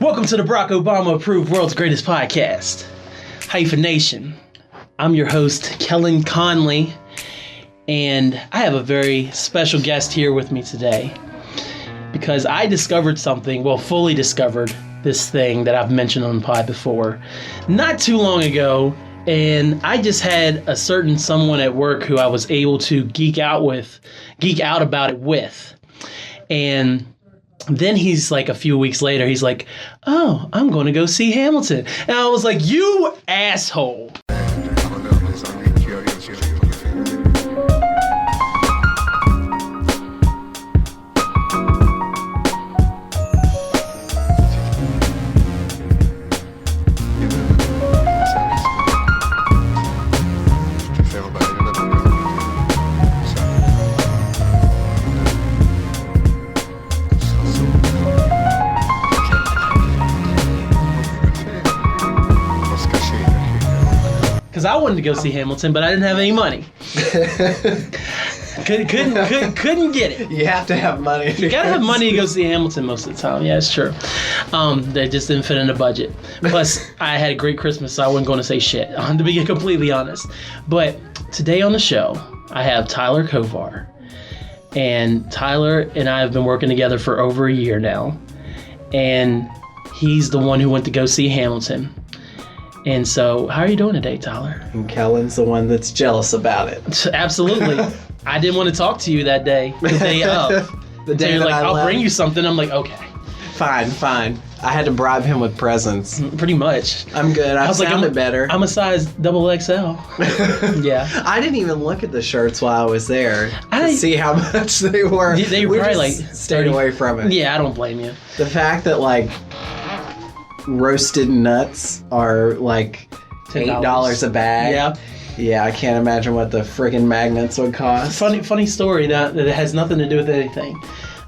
Welcome to the Barack Obama approved world's greatest podcast, Hyphen Nation. I'm your host, Kellen Conley, and I have a very special guest here with me today because I discovered something, fully discovered this thing that I've mentioned on the pod before, not too long ago, and I just had a certain someone at work who I was able to geek out about it with, and then he's like, a few weeks later, he's like, oh, I'm going to go see Hamilton. And I was like, you asshole. I wanted to go see Hamilton, but I didn't have any money. couldn't get it. You have to have money. You gotta have money to go see Hamilton most of the time. Yeah, it's true. They just didn't fit in the budget. Plus, I had a great Christmas, so I wasn't going to say shit, to be completely honest. But today on the show, I have Tyler Kovar. And Tyler and I have been working together for over a year now. And he's the one who went to go see Hamilton. And so, how are you doing today, Tyler? And Kellen's the one that's jealous about it. Absolutely. I didn't want to talk to you that day, the day of. The day so you're that like, I'll left. bring you something. I'm like, okay. Fine. I had to bribe him with presents. Pretty much. I'm good. I was like, better. I'm a size XXL. Yeah. I didn't even look at the shirts while I was there to see how much they were. They were probably like stayed away from it. Yeah, I don't blame you. The fact that roasted nuts are like $8 a bag. Yeah, I can't imagine what the friggin' magnets would cost. Funny story that has nothing to do with anything.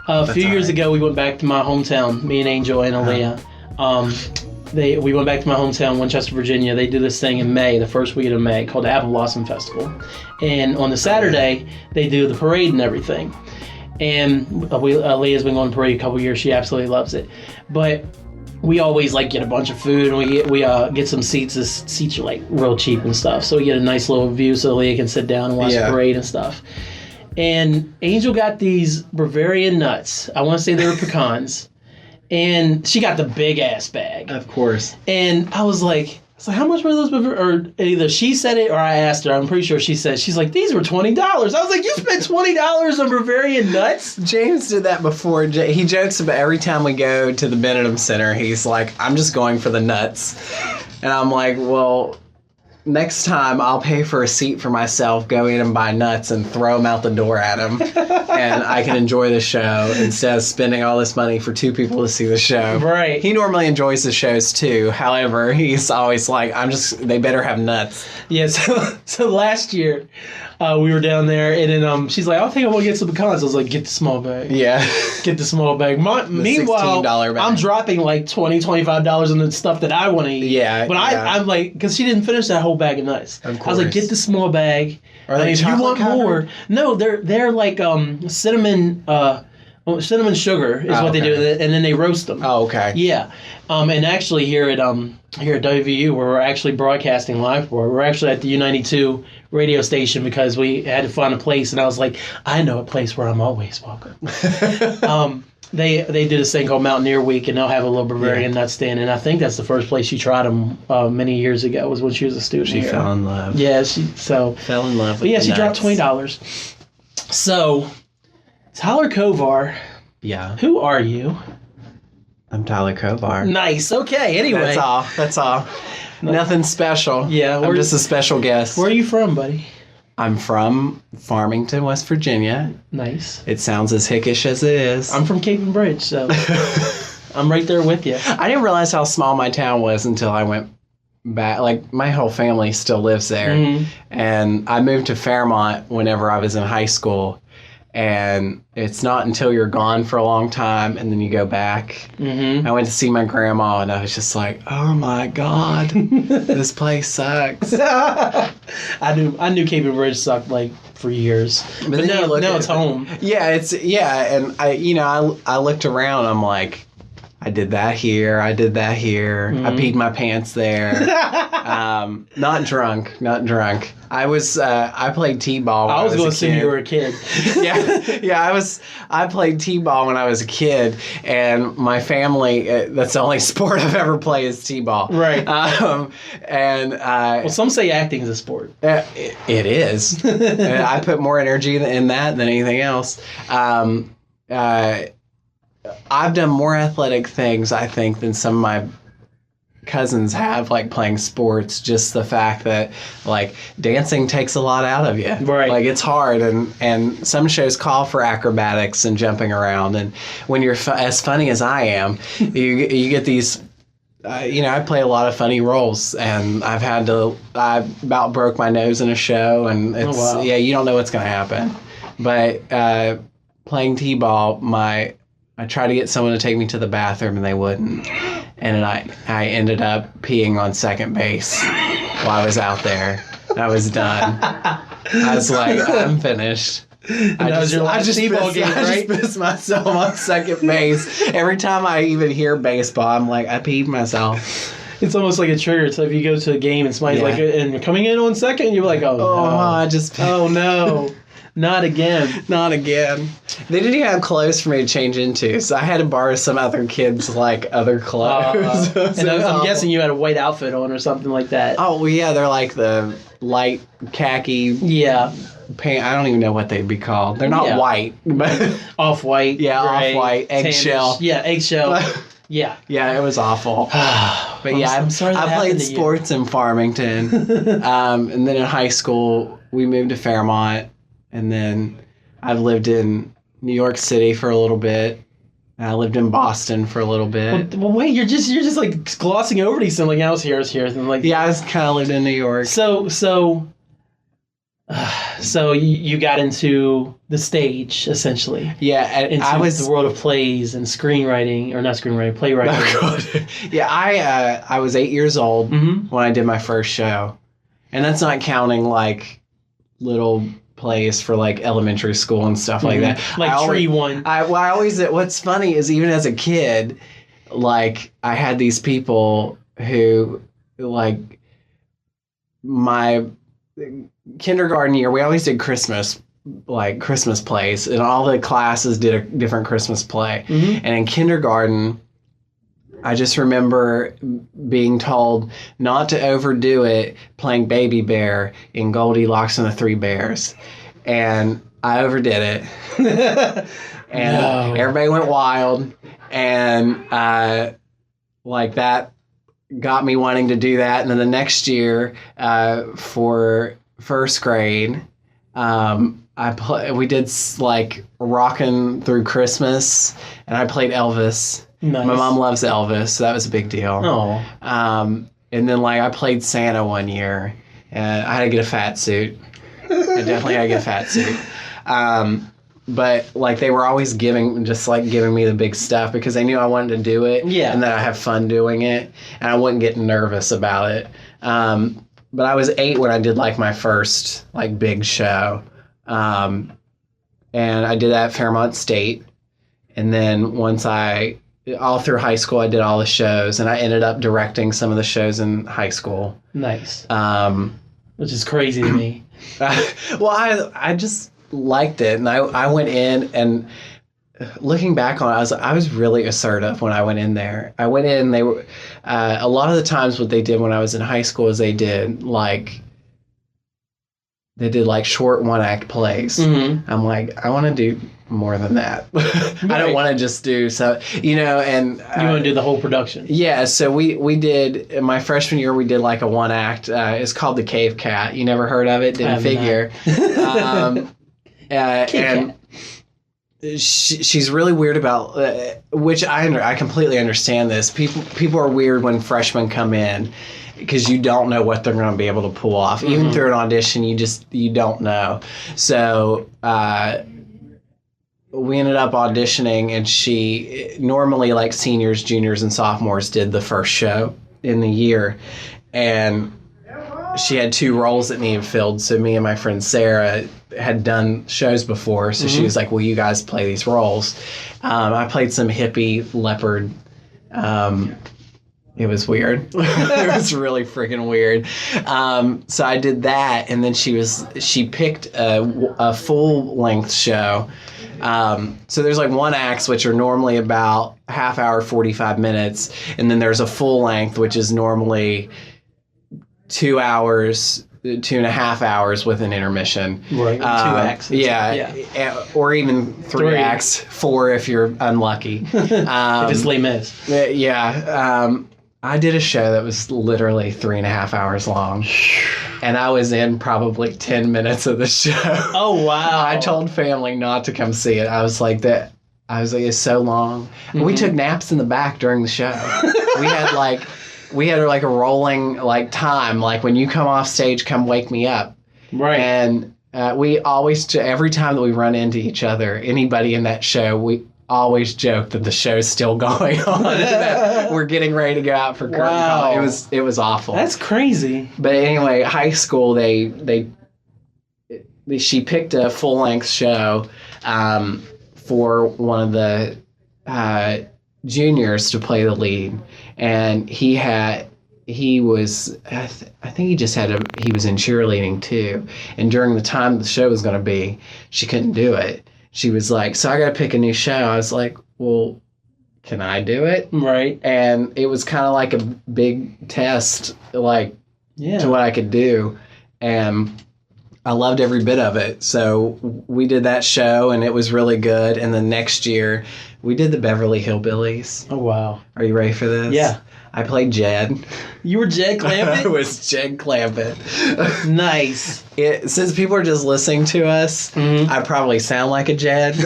A few years ago, we went back to my hometown, me and Angel and Aaliyah. We went back to my hometown, Winchester, Virginia. They do this thing in May, the first weekend of May, called the Apple Blossom Festival. And on the Saturday, they do the parade and everything. And Aaliyah's been going to parade a couple years. She absolutely loves it. But we always get a bunch of food, and we get some seats. The seats are real cheap and stuff, so we get a nice little view so Leah can sit down and watch the parade and stuff. And Angel got these Bavarian nuts. I want to say they were pecans, and she got the big ass bag. Of course. And I was like, how much were those? Or either she said it or I asked her. I'm pretty sure she said. She's like, these were $20. I was like, you spent $20 on Bavarian nuts? James did that before. He jokes about every time we go to the Benedum Center, he's like, I'm just going for the nuts. And I'm like, well, next time I'll pay for a seat for myself, go in and buy nuts and throw them out the door at him. And I can enjoy the show instead of spending all this money for two people to see the show. Right. He normally enjoys the shows too. However, he's always like, they better have nuts. Yeah, so last year, we were down there, and then she's like, I think I want to get some pecans. I was like, get the small bag. Yeah. Get the small bag. Meanwhile, $16 bag. I'm dropping $20, $25 on the stuff that I want to eat. Yeah. But I'm like, because she didn't finish that whole bag of nuts. Of course. I was like, get the small bag. Are they if you want chocolate more. covered? No, they're like cinnamon sugar is what they do, and then they roast them. Oh, okay. Yeah. And actually here at WVU, where we're actually broadcasting live for, we're actually at the U92 radio station because we had to find a place, and I was like, I know a place where I'm always welcome. They do this thing called Mountaineer Week, and they'll have a little Bavarian nut stand, and I think that's the first place she tried them many years ago, was when she was a student She here. fell in love. Yeah, fell in love with she dropped $20. So, Tyler Kovar. Yeah. Who are you? I'm Tyler Kovar. Nice. Okay. Anyway. That's all. Nothing special. Yeah. I'm just a special guest. Where are you from, buddy? I'm from Farmington, West Virginia. Nice. It sounds as hickish as it is. I'm from Cape and Bridge, so I'm right there with you. I didn't realize how small my town was until I went back. My whole family still lives there. Mm-hmm. And I moved to Fairmont whenever I was in high school. And it's not until you're gone for a long time and then you go back. Mm-hmm. I went to see my grandma and I was just like, oh my God, this place sucks. I knew Cape and Bridge sucked for years. But now it's home. Yeah, and I looked around, I'm like, I did that here. I did that here. I peed my pants there. Not drunk. I played t-ball when I was going to a assume kid. you were a kid. Yeah. I played t-ball when I was a kid, and my family. That's the only sport I've ever played is t-ball. Right. Well, some say acting is a sport. It is. And I put more energy in that than anything else. I've done more athletic things, I think, than some of my cousins have, like playing sports. Just the fact that, like, dancing takes a lot out of you. Right. Like, it's hard, and some shows call for acrobatics and jumping around. And when you're as funny as I am, you get these. I play a lot of funny roles, and I about broke my nose in a show, and it's you don't know what's going to happen. But playing t-ball, I tried to get someone to take me to the bathroom, and they wouldn't. And I ended up peeing on second base while I was out there. I was done. I was like, I'm finished. I just pissed myself on second base. Every time I even hear baseball, I'm like, I peed myself. It's almost like a trigger. So if you go to a game and somebody's like, and you're coming in on second, you're like, oh no. Not again. Not again. They didn't even have clothes for me to change into, so I had to borrow some other kids' other clothes. And I'm guessing you had a white outfit on or something like that. Oh, well, yeah, they're like the light khaki paint. I don't even know what they'd be called. They're not white. But off-white. Yeah, gray, off-white, eggshell. Tannish. Yeah, eggshell. Yeah. Yeah, it was awful. But I'm sorry I played sports in Farmington. And then in high school, we moved to Fairmont. And then I've lived in New York City for a little bit. And I lived in Boston for a little bit. Well, wait, you're just like glossing over these things. Like, I was here, and like. Yeah, I was kind of lived in New York. So you got into the stage essentially. Yeah, and I was the world of plays and screenwriting, or not screenwriting, playwriting. Yeah, I was 8 years old when I did my first show, and that's not counting like little plays for like elementary school and stuff like that. Like Tree One. What's funny is even as a kid, like I had these people who, like, my kindergarten year, we always did Christmas plays, and all the classes did a different Christmas play. And in kindergarten, I just remember being told not to overdo it playing Baby Bear in Goldilocks and the Three Bears. And I overdid it. And everybody went wild. And like that got me wanting to do that. And then the next year for first grade, we did like Rockin' Through Christmas, and I played Elvis. Nice. My mom loves Elvis, so that was a big deal. Oh. And then like I played Santa one year, and I had to get a fat suit. I definitely had to get a fat suit. But like they were always giving me the big stuff because they knew I wanted to do it. Yeah. And that I have fun doing it, and I wouldn't get nervous about it. But I was 8 when I did like my first like big show. And I did that at Fairmont State. And then all through high school, I did all the shows, and I ended up directing some of the shows in high school. Nice. Which is crazy to me. Well, I just liked it, and I went in, and looking back on it, I was really assertive when I went in there. I went in, and they were a lot of the times what they did when I was in high school is they did like short one-act plays. I'm like, I want to do more than that. I don't want to just do so, and you want to do the whole production. Yeah, so we did in my freshman year, we did like a one act. It's called The Cave Cat. You never heard of it? Didn't figure. And she's really weird about which I completely understand this. People are weird when freshmen come in, because you don't know what they're going to be able to pull off. Even through an audition, you don't know. So we ended up auditioning, and she normally, like, seniors, juniors, and sophomores did the first show in the year, and she had 2 roles that needed filled. So me and my friend Sarah had done shows before, so she was like, "Will you guys play these roles?" I played some hippie leopard It was weird. It was really freaking weird. So I did that, and then she picked a full length show. So there's like one act, which are normally about half hour, 45 minutes, and then there's a full length, which is normally 2 hours, 2.5 hours with an intermission. Right, 2 acts. Yeah, or even 3 acts, 4 if you're unlucky. If it's Les Mis. Yeah. I did a show that was literally 3.5 hours long, and I was in probably 10 minutes of the show. Oh, wow. I told family not to come see it. I was like, it's so long. Mm-hmm. We took naps in the back during the show. we had a rolling like time. Like, when you come off stage, come wake me up. Right. And we always, every time that we run into each other, anybody in that show, we always joke that the show's still going on. That we're getting ready to go out for curtain call. It was awful. That's crazy. But anyway, high school, she picked a full length show for one of the juniors to play the lead, and he was he was in cheerleading too, and during the time the show was going to be, she couldn't do it. She was like, so I got to pick a new show. I was like, well, can I do it? Right. And it was kind of like a big test, like, to what I could do. And I loved every bit of it. So we did that show, and it was really good. And the next year, we did the Beverly Hillbillies. Oh, wow. Are you ready for this? Yeah. I played Jed. You were Jed Clampett? I was Jed Clampett. Nice. Since people are just listening to us, I probably sound like a Jed,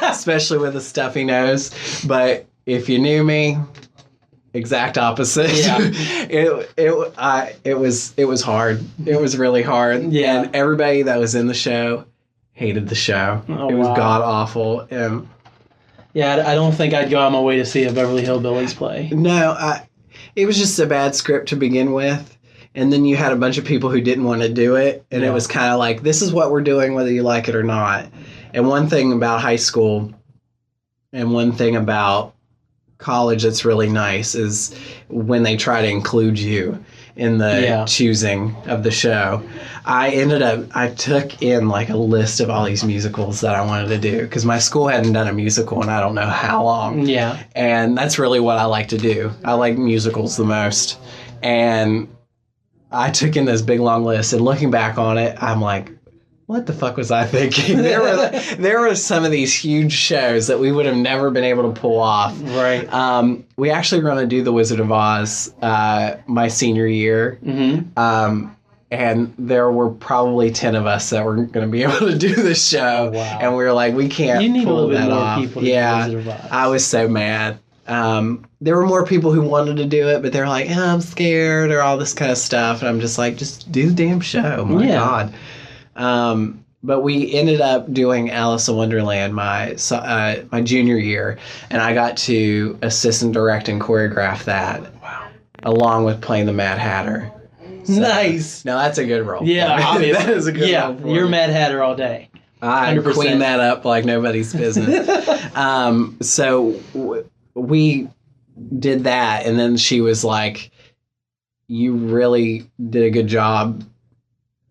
especially with a stuffy nose. But if you knew me, exact opposite. Yeah. It was hard. It was really hard. Yeah. And everybody that was in the show hated the show. Oh, it was god awful. Yeah, I don't think I'd go out my way to see a Beverly Hillbillies play. No, it was just a bad script to begin with. And then you had a bunch of people who didn't want to do it. And it was kind of like, this is what we're doing, whether you like it or not. And one thing about high school and one thing about college that's really nice is when they try to include you in the choosing of the show. I took in like a list of all these musicals that I wanted to do, because my school hadn't done a musical in I don't know how long. Yeah. And that's really what I like to do. I like musicals the most. And I took in this big long list, and looking back on it, I'm like, what the fuck was I thinking? There were some of these huge shows that we would have never been able to pull off. Right. We actually were going to do The Wizard of Oz my senior year. Mm-hmm. And there were probably 10 of us that were going to be able to do the show. Oh, wow. And we were like, we can't You need pull a little bit more off. people to do Wizard of Oz. I was so mad. There were more people who wanted to do it, but they're like, I'm scared, or all this kind of stuff. And I'm just like, just do the damn show. My God. But we ended up doing Alice in Wonderland my junior year, and I got to assist and direct and choreograph that. Wow. Along with playing the Mad Hatter. So, nice. Now that's a good role. Yeah, obviously. That is a good role for you're me. Mad Hatter all day. 100%. I clean that up like nobody's business. So we did that, and then she was like, you really did a good job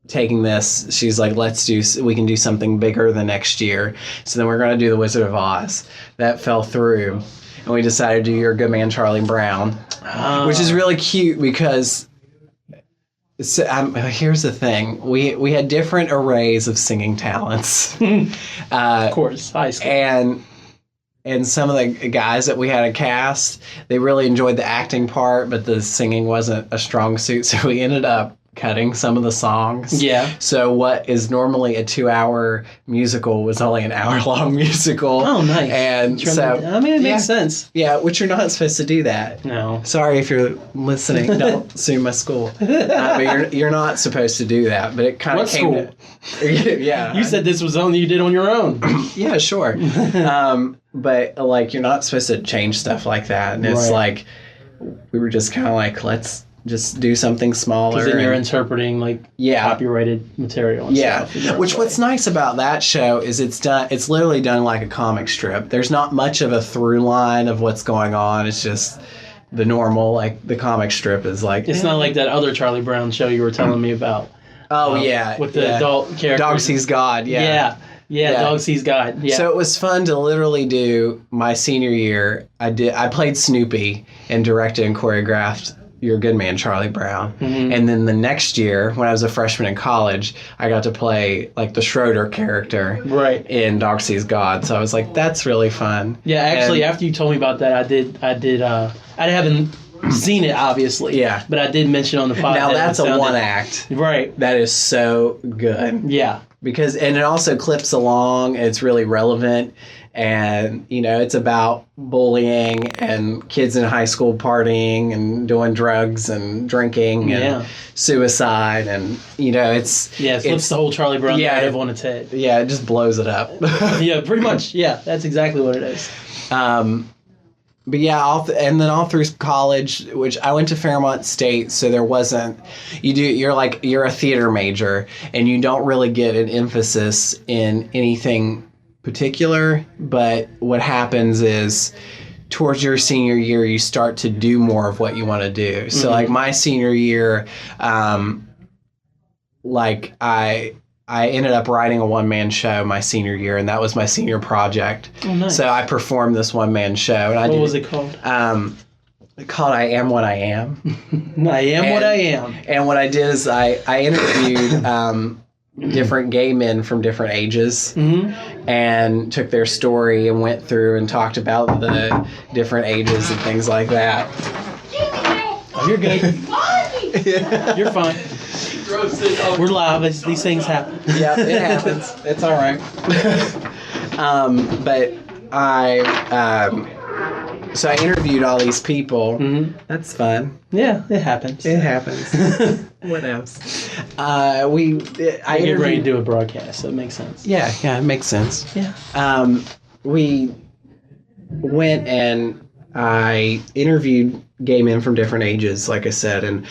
taking this. She's like, we can do something bigger the next year. So then we're going to do The Wizard of Oz. That fell through, and we decided to do Your Good Man Charlie Brown, which is really cute because here's the thing. We had different arrays of singing talents. Of course, high school. And some of the guys that we had a cast, they really enjoyed the acting part, but the singing wasn't a strong suit. So we ended up cutting some of the songs. Yeah. So what is normally a 2-hour musical was only an hour-long musical. Oh, nice. And so, it makes sense. Yeah, which you're not supposed to do that. No. Sorry if you're listening. Don't sue my school. But you're not supposed to do that. But it kind of came. What school? Yeah. You said this was something you did on your own. Yeah, sure. But like, you're not supposed to change stuff like that. And it's like, we were just kind of like, let's just do something smaller. Because then you're interpreting like copyrighted material and stuff. Which what's nice about that show is it's literally done like a comic strip. There's not much of a through line of what's going on. It's just the normal, like the comic strip is like... It's not like that other Charlie Brown show you were telling me about. Oh, with the adult characters. Dog Sees God, Yeah, Dog Sees God. Yeah. So it was fun to literally do my senior year. I played Snoopy and directed and choreographed You're a Good Man, Charlie Brown. Mm-hmm. And then the next year, when I was a freshman in college, I got to play like the Schroeder character in Dog Sees God. So I was like, that's really fun. Yeah, actually, after you told me about that, I haven't seen it, obviously. Yeah. But I did mention on the podcast. Now that's a one act. Right. That is so good. Yeah. Because, and it also clips along, it's really relevant, and, you know, it's about bullying and kids in high school partying and doing drugs and drinking and suicide, and, you know, it flips the whole Charlie Brown narrative on its head. Yeah, it just blows it up. Yeah, pretty much. Yeah, that's exactly what it is. But yeah, all through college, which I went to Fairmont State, so there wasn't, you're a theater major, and you don't really get an emphasis in anything particular, but what happens is towards your senior year, you start to do more of what you want to do. So like my senior year, I ended up writing a one-man show my senior year, and that was my senior project. Oh, nice. So I performed this one-man show. And what was it called? Called I Am What I Am. I Am What I Am. And what I did is I interviewed different gay men from different ages and took their story and went through and talked about the different ages and things like that. Oh, you're good. You're fine. We're live. These things happen. Yeah, it happens. It's all right. But so I interviewed all these people. Mm-hmm. That's fun. Yeah, it happens. It happens. What else? I get ready to do a broadcast, so it makes sense. Yeah, it makes sense. Yeah. We went and I interviewed gay men from different ages, like I said, and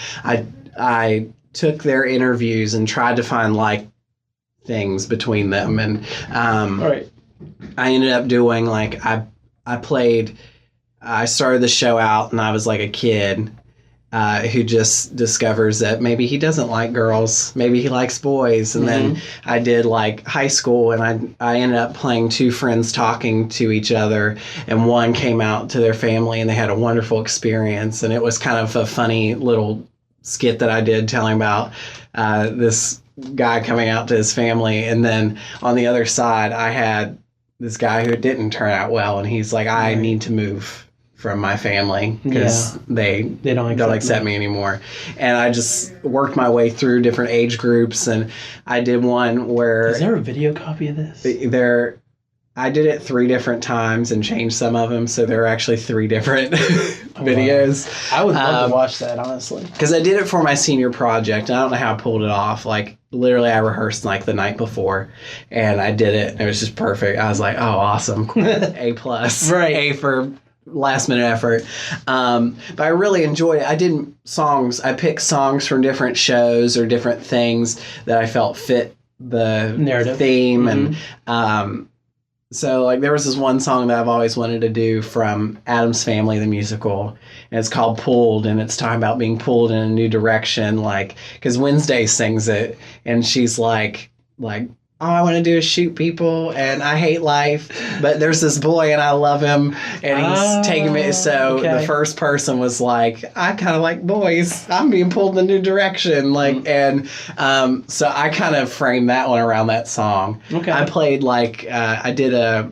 I took their interviews and tried to find like things between them, and I ended up doing like I started the show out and I was like a kid who just discovers that maybe he doesn't like girls, maybe he likes boys, and then I did like high school, and I ended up playing two friends talking to each other, and one came out to their family and they had a wonderful experience, and it was kind of a funny little skit that I did telling about this guy coming out to his family, and then on the other side I had this guy who didn't turn out well, and he's like, I need to move from my family because they don't accept me anymore. And I just worked my way through different age groups, and I did one where... Is there a video copy of this? I did it 3 different times and changed some of them, so there are actually 3 different videos. Wow. I would love to watch that, honestly. Because I did it for my senior project, and I don't know how I pulled it off. Like, literally, I rehearsed like the night before, and I did it, and it was just perfect. I was like, oh, awesome. Cool. A+. Right. A for last-minute effort. But I really enjoyed it. I picked songs from different shows or different things that I felt fit the narrative theme, and... So, like, there was this one song that I've always wanted to do from Addams Family, the musical, and it's called Pulled, and it's talking about being pulled in a new direction, like, because Wednesday sings it, and she's like, all I want to do is shoot people, and I hate life, but there's this boy, and I love him, and he's taking me, so the first person was like, I kind of like boys, I'm being pulled in a new direction, like, and so I kind of framed that one around that song. Okay. I played, like, there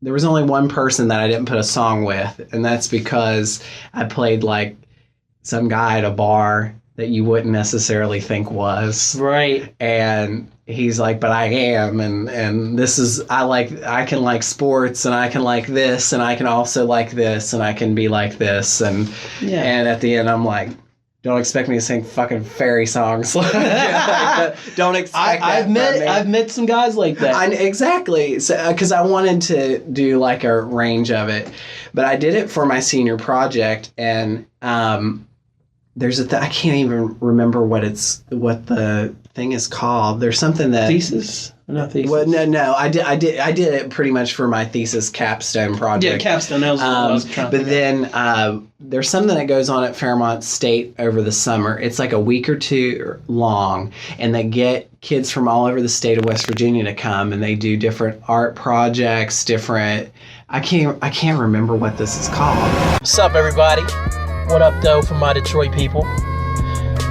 was only one person that I didn't put a song with, and that's because I played, like, some guy at a bar that you wouldn't necessarily think was. Right. And he's like, but I am, and this is, I can like sports, and I can like this, and I can also like this, and I can be like this, and at the end I'm like, don't expect me to sing fucking fairy songs. Don't expect I've met some guys like that. Exactly. So, because I wanted to do like a range of it, but I did it for my senior project, and there's I can't even remember what the thing is called. There's something that thesis. Not thesis. Well, no. I did it pretty much for my thesis capstone project. Yeah, capstone. That was what I was trying to But then there's something that goes on at Fairmont State over the summer. It's like a week or two long, and they get kids from all over the state of West Virginia to come, and they do different art projects, different. I can't remember what this is called. What's up, everybody? What up, though, from my Detroit people?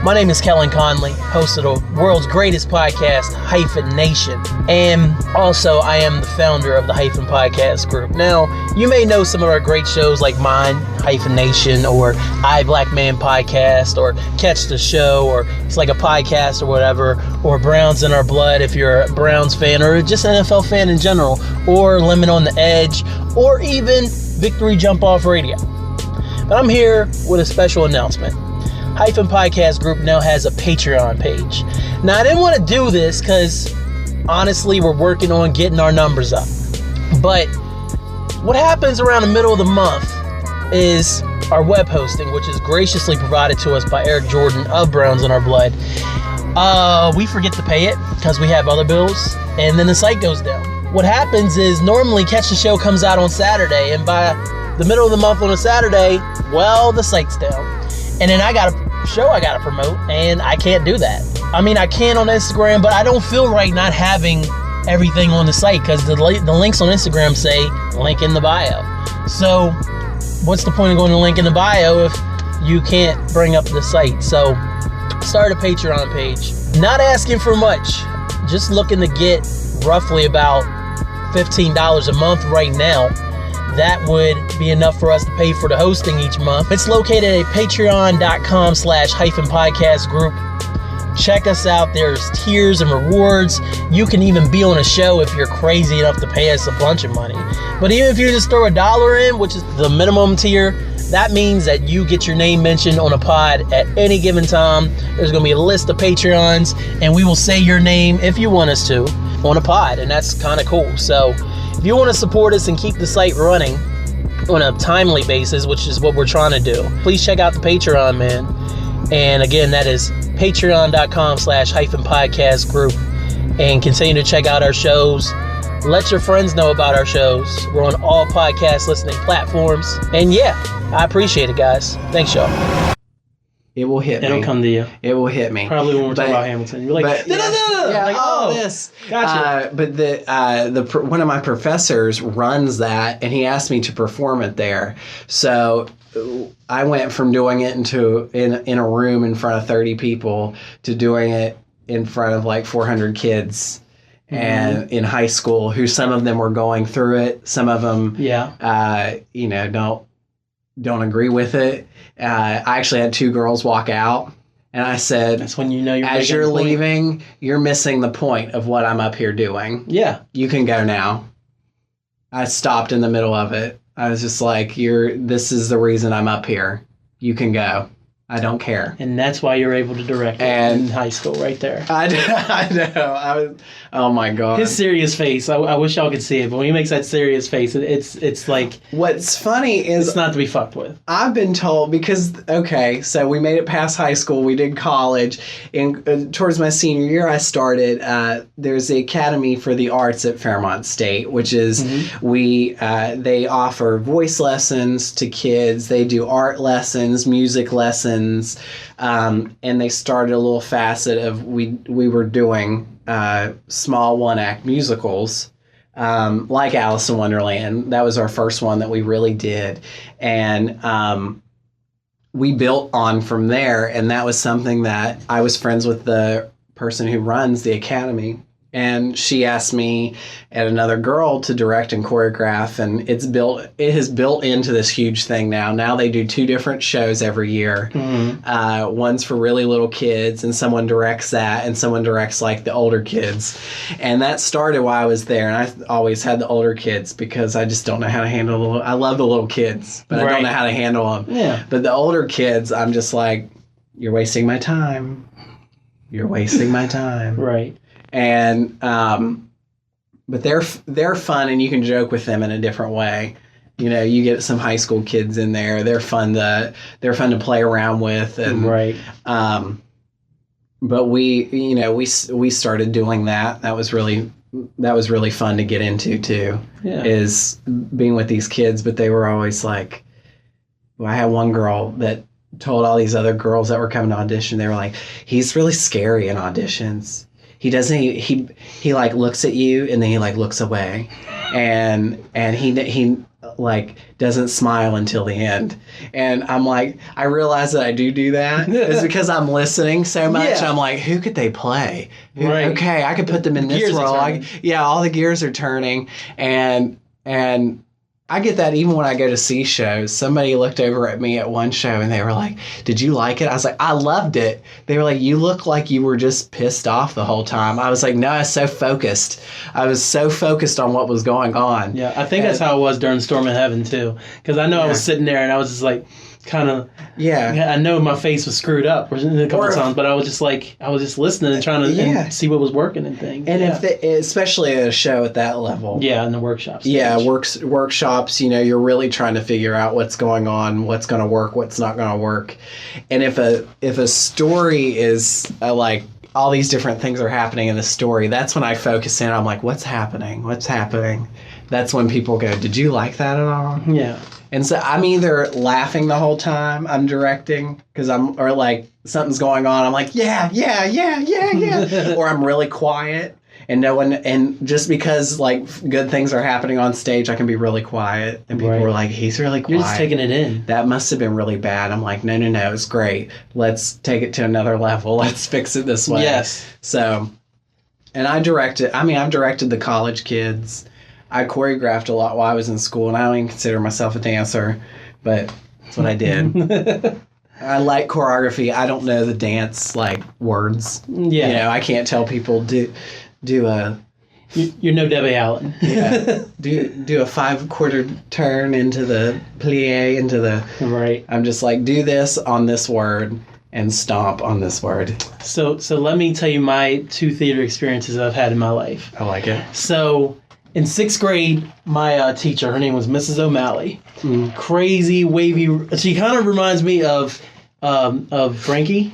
My name is Kellen Conley, host of the world's greatest podcast, Hyphen Nation. And also, I am the founder of the Hyphen Podcast Group. Now, you may know some of our great shows like mine, Hyphen Nation, or I Black Man Podcast, or Catch the Show, or It's Like a Podcast, or whatever, or Browns in Our Blood if you're a Browns fan, or just an NFL fan in general, or Lemon on the Edge, or even Victory Jump Off Radio. But I'm here with a special announcement. Hyphen Podcast Group now has a Patreon page. Now, I didn't want to do this because, honestly, we're working on getting our numbers up. But what happens around the middle of the month is our web hosting, which is graciously provided to us by Eric Jordan of Browns in Our Blood. We forget to pay it because we have other bills, and then the site goes down. What happens is normally Catch the Show comes out on Saturday, and by the middle of the month on a Saturday, well, the site's down. And then I got a show I got to promote, and I can't do that. I mean, I can on Instagram, but I don't feel right not having everything on the site because the links on Instagram say link in the bio. So what's the point of going to link in the bio if you can't bring up the site? So start a Patreon page. Not asking for much, just looking to get roughly about $15 a month right now. That would be enough for us to pay for the hosting each month. It's located at patreon.com/hyphen podcast group. Check us out. There's tiers and rewards. You can even be on a show if you're crazy enough to pay us a bunch of money. But even if you just throw $1 in, which is the minimum tier, that means that you get your name mentioned on a pod at any given time. There's going to be a list of Patreons, and we will say your name, if you want us to, on a pod, and that's kind of cool. So if you want to support us and keep the site running on a timely basis, which is what we're trying to do, please check out the Patreon, man. And again, that is patreon.com/hyphen podcast group. And continue to check out our shows. Let your friends know about our shows. We're on all podcast listening platforms. And yeah, I appreciate it, guys. Thanks, y'all. It will hit me. It'll come to you. It will hit me. Probably when we're talking about Hamilton. You're like, yeah, like, oh, this. Gotcha. But one of my professors runs that, and he asked me to perform it there. So I went from doing it in a room in front of 30 people to doing it in front of like 400 kids. And in high school, who some of them were going through it, some of them, don't agree with it. I actually had 2 girls walk out, and I said, "That's when you know you're as you're leaving, you're missing the point of what I'm up here doing. Yeah, you can go now." I stopped in the middle of it. I was just like, "This is the reason I'm up here. You can go. I don't care." And that's why you're able to direct in high school, right there. I know. Oh my God. His serious face. I wish y'all could see it, but when he makes that serious face, it's like. What's funny is it's not to be fucked with. I've been told because so we made it past high school. We did college, and towards my senior year, I started. There's the Academy for the Arts at Fairmont State, which is they offer voice lessons to kids. They do art lessons, music lessons. And they started a little facet of we were doing small one-act musicals like Alice in Wonderland. That was our first one that we really did. And we built on from there. And that was something that I was friends with the person who runs the Academy. And she asked me and another girl to direct and choreograph, and it has built into this huge thing now. Now they do 2 different shows every year. One's for really little kids, and someone directs that, and someone directs like the older kids. And that started while I was there, and I always had the older kids because I just don't know how to handle I love the little kids, but I don't know how to handle them. Yeah. But the older kids, I'm just like, you're wasting my time. You're wasting my time. Right. And but they're fun, and you can joke with them in a different way. you get some high school kids in there. They're fun to play around with, and right. But we started doing that. That was really fun to get into too. Yeah. Is being with these kids, but they were always like, I had one girl that told all these other girls that were coming to audition, they were like, he's really scary in auditions. He doesn't, he like looks at you and then he like looks away, and he like doesn't smile until the end. And I'm like, I realize that I do that. It's because I'm listening so much. Yeah. I'm like, who could they play? Right. Okay, I could put them in this role. All the gears are turning, and I get that even when I go to see shows. Somebody looked over at me at one show and they were like, did you like it? I was like, I loved it. They were like, you look like you were just pissed off the whole time. I was like, no, I was so focused. I was so focused on what was going on. Yeah, I think that's how it was during Storm in Heaven too. Because I know I was sitting there and I was just like, kind of, I know my face was screwed up a couple of times, but I was just like, I was just listening and trying to and see what was working and things. And especially at a show at that level. Yeah, in the workshops. Yeah, workshops, you're really trying to figure out what's going on, what's going to work, what's not going to work. And if a story is like, all these different things are happening in the story, that's when I focus in. I'm like, what's happening? What's happening? That's when people go, did you like that at all? Yeah. And so I'm either laughing the whole time I'm directing or like something's going on. I'm like, yeah. Or I'm really quiet and just because like good things are happening on stage, I can be really quiet. And people are like, he's really quiet. You're just taking it in. That must have been really bad. I'm like, no, it's great. Let's take it to another level. Let's fix it this way. Yes. So, and I've directed the college kids. I choreographed a lot while I was in school, and I don't even consider myself a dancer, but that's what I did. I like choreography. I don't know the dance like words. Yeah, I can't tell people do a. You're no Debbie Allen. Yeah, do a 5/4 turn into the plie into the. Right. I'm just like, do this on this word and stomp on this word. So let me tell you my 2 theater experiences I've had in my life. I like it. So. In 6th grade, my teacher, her name was Mrs. O'Malley. Crazy, wavy. She kind of reminds me of Frankie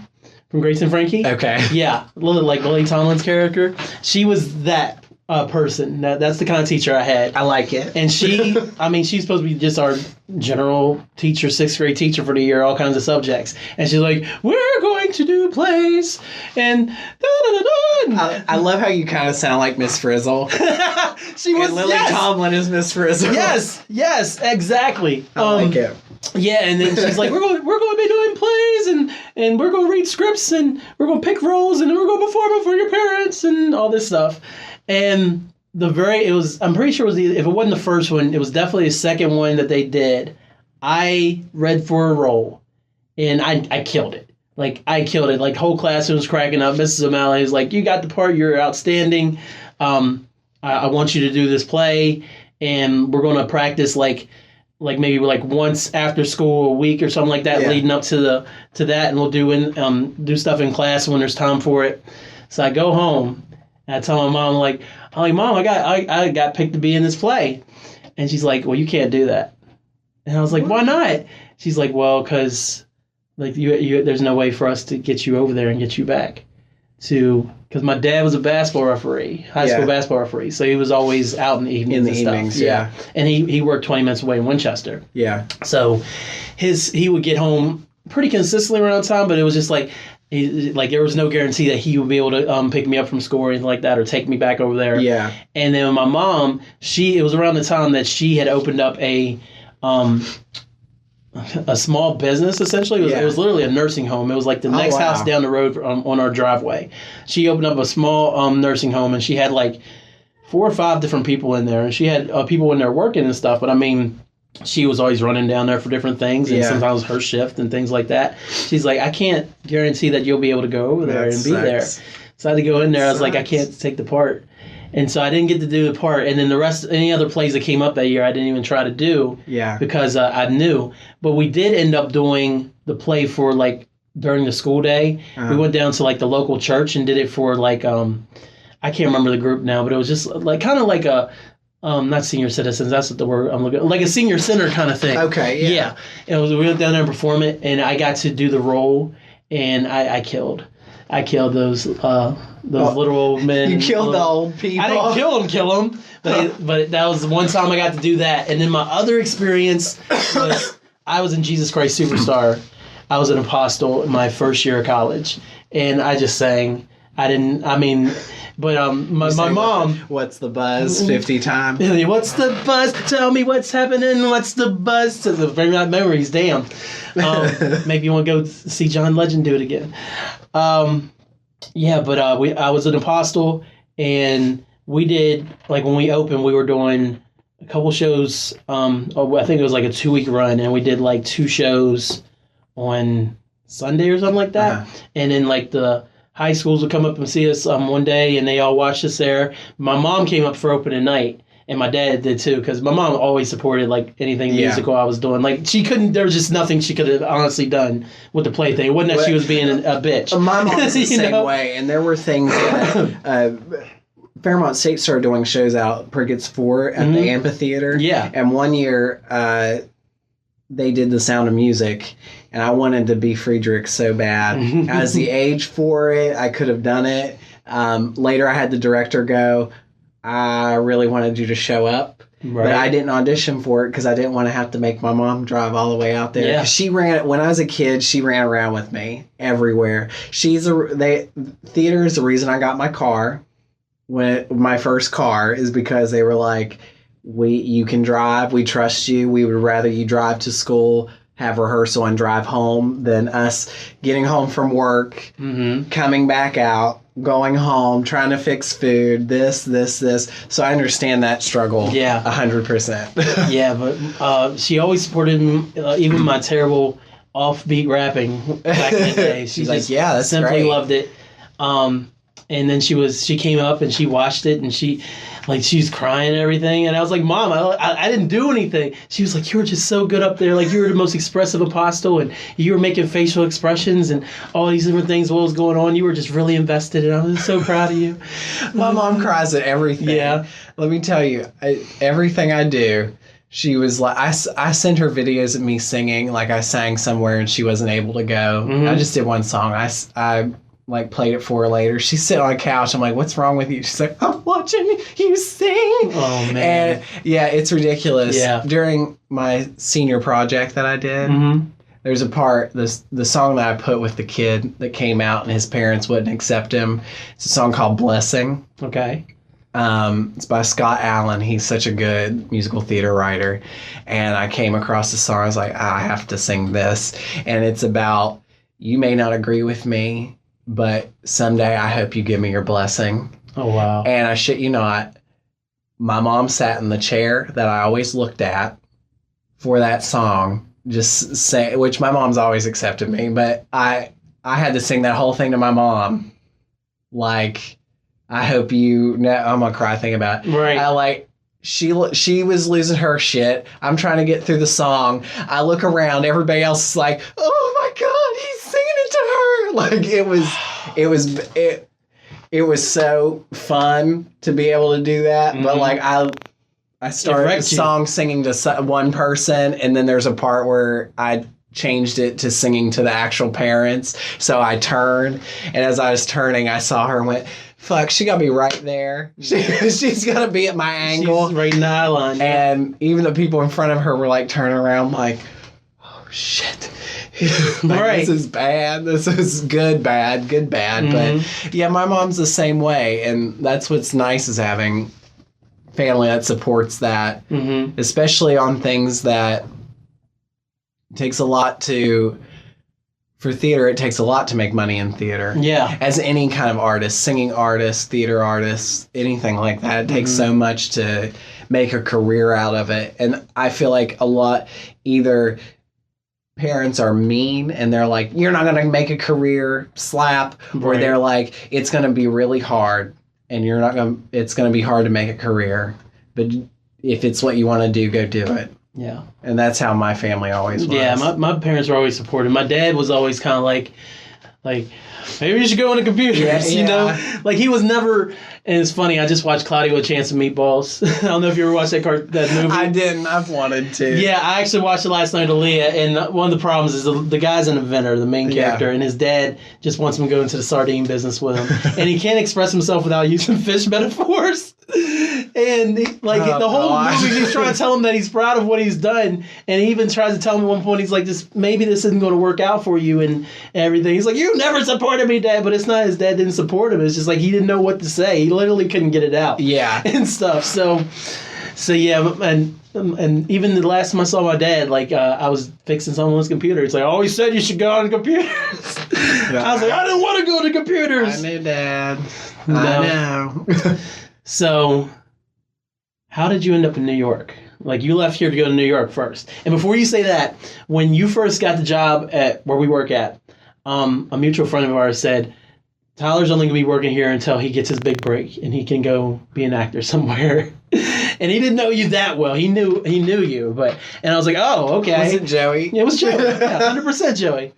from Grace and Frankie. Okay. Yeah, a little like Lily Tomlin's character. She was that person. That's the kind of teacher I had. I like it. And she's supposed to be just our general teacher, 6th grade teacher for the year, all kinds of subjects. And she's like, we're going to do plays and da-da-da-da. I love how you kind of sound like Miss Frizzle. She was, and Lily Tomlin is Miss Frizzle. Yes, exactly. I like it. Yeah, and then she's like, we're going to be doing plays and we're going to read scripts and we're going to pick roles and then we're going to perform it for your parents and all this stuff. And I'm pretty sure if it wasn't the first one, it was definitely the second one that they did. I read for a role and I killed it. Like, I killed it. Like, whole class was cracking up. Mrs. O'Malley was like, you got the part. You're outstanding. I want you to do this play, and we're going to practice like maybe like once after school a week or something like that, leading up to that, and we'll do stuff in class when there's time for it. So I go home and I tell my mom, Mom, I got picked to be in this play, and she's like, well, you can't do that. And I was like, why not? She's like, well, because like you there's no way for us to get you over there and get you back because my dad was a basketball referee, high school basketball referee, so he was always out in the evenings. Yeah. And he worked 20 minutes away in Winchester. Yeah. So he would get home pretty consistently around time, but it was just like there was no guarantee that he would be able to pick me up from school or anything like that or take me back over there. Yeah. And then my mom, it was around the time that she had opened up a small business, essentially. It was literally a nursing home. It was like the next house down the road on our driveway. She opened up a small nursing home, and she had like 4 or 5 different people in there. And she had people in there working and stuff. But I mean, she was always running down there for different things, and sometimes her shift and things like that. She's like, I can't guarantee that you'll be able to go over there and be there. So I had to go in there. I was like, I can't take the part. And so I didn't get to do the part. And then the rest, any other plays that came up that year, I didn't even try to do because I knew. But we did end up doing the play for, like, during the school day. We went down to, like, the local church and did it for, like, I can't remember the group now, but it was just, like, kind of like not senior citizens. That's what the word I'm looking, like a senior center kind of thing. Okay, yeah. We went down there and perform it, and I got to do the role, and I killed those little old men. You killed the old people. I didn't kill them, but that was the one time I got to do that. And then my other experience was I was in Jesus Christ Superstar. I was an apostle in my first year of college, and I just sang. But my mom. What's the buzz? 50 times. What's the buzz? Tell me what's happening. What's the buzz? To the bring back memories. Damn. Maybe you want to go see John Legend do it again. I was an apostle, and we did, like, when we opened, we were doing a couple shows. I think it was like a 2-week run, and we did like 2 shows on Sunday or something like that. Uh-huh. And then like the high schools would come up and see us one day, and they all watched us there. My mom came up for opening night, and my dad did too, because my mom always supported like anything musical I was doing. Like there was just nothing she could have honestly done with the play thing. It wasn't that she was being a bitch. My mom's the same way, and there were things that Fairmont State started doing shows out Prickett's Fort at the amphitheater. Yeah. And one year they did The Sound of Music, and I wanted to be Friedrich so bad. I was the age for it. I could have done it. Later I had the director go, I really wanted you to show up. Right. But I didn't audition for it because I didn't want to have to make my mom drive all the way out there. Yeah. She ran, when I was a kid, she ran around with me everywhere. Theater is the reason I got my car. My first car is because they were like, you can drive, we trust you, we would rather you drive to school, have rehearsal, and drive home than us getting home from work, coming back out, going home, trying to fix food, this. So I understand that struggle 100%. Yeah, but she always supported me, even my terrible offbeat rapping back in the day. She's like, yeah, that's simply great. Loved it. And then she came up and she watched it, and she's crying and everything. And I was like, Mom, I didn't do anything. She was like, you were just so good up there. Like, you were the most expressive apostle, and you were making facial expressions and all these different things. What was going on? You were just really invested, and I was so proud of you. My mom cries at everything. Yeah. Let me tell you, everything I do, she was like, I sent her videos of me singing. Like, I sang somewhere and she wasn't able to go. I just did one song. I like played it for her later. She's sitting on a couch. I'm like, what's wrong with you? She's like, I'm watching you sing. Oh, man. And yeah, it's ridiculous. Yeah. During my senior project that I did, there's a part, the song that I put with the kid that came out and his parents wouldn't accept him. It's a song called Blessing. Okay. It's by Scott Allen. He's such a good musical theater writer. And I came across the song. I was like, I have to sing this. And it's about, you may not agree with me, but someday I hope you give me your blessing. Oh, wow. And I shit you not, my mom sat in the chair that I always looked at for that song, just say, which my mom's always accepted me, but I had to sing that whole thing to my mom. Like, I hope you know, I'm gonna cry thinking about it. Right. She was losing her shit. I'm trying to get through the song. I look around, everybody else is like, oh my God, he's singing it to her. Like, it was so fun to be able to do that. But like, I started the song singing to one person, and then there's a part where I changed it to singing to the actual parents. So I turned, and as I was turning, I saw her and went, fuck, she gotta be right there. She's gotta be at my angle. She's right in the eye line. And even the people in front of her were like turning around like, oh shit. Like, right. This is bad. This is good, bad. But yeah, my mom's the same way. And that's what's nice, is having family that supports that, especially on things that takes a lot for theater. It takes a lot to make money in theater. Yeah. As any kind of artist, singing artist, theater artist, anything like that. It takes so much to make a career out of it. And I feel like a lot, either parents are mean and they're like, you're not going to make a career, slap, or they're like, it's going to be really hard and it's going to be hard to make a career. But if it's what you want to do, go do it. Yeah. And that's how my family always was. Yeah, my parents were always supportive. My dad was always kind of like maybe you should go on the computers, you know? Like, he was never, And it's funny, I just watched Cloudy with a Chance of Meatballs. I don't know if you ever watched that movie. I didn't. I've wanted to. Yeah, I actually watched it last night with Aaliyah, and one of the problems is the guy's an inventor, the main character, and his dad just wants him to go into the sardine business with him. And he can't express himself without using fish metaphors. And the whole movie, he's trying to tell him that he's proud of what he's done, and he even tries to tell him at one point, he's like, maybe this isn't going to work out for you and everything. He's like, you never supported me, Dad. But it's not his dad didn't support him. It's just like he didn't know what to say. He literally couldn't get it out. Yeah. And stuff. So yeah, and even the last time I saw my dad, I was fixing someone's computer. It's like, I always said you should go on computers. I was like, I didn't want to go to computers. I knew, Dad. No. I know. So, how did you end up in New York? You left here to go to New York first. And before you say that, when you first got the job at where we work at, a mutual friend of ours said, Tyler's only going to be working here until he gets his big break and he can go be an actor somewhere. And he didn't know you that well. He knew you, and I was like, oh, okay. Was it Joey? Yeah, it was Joey. Yeah, 100% Joey.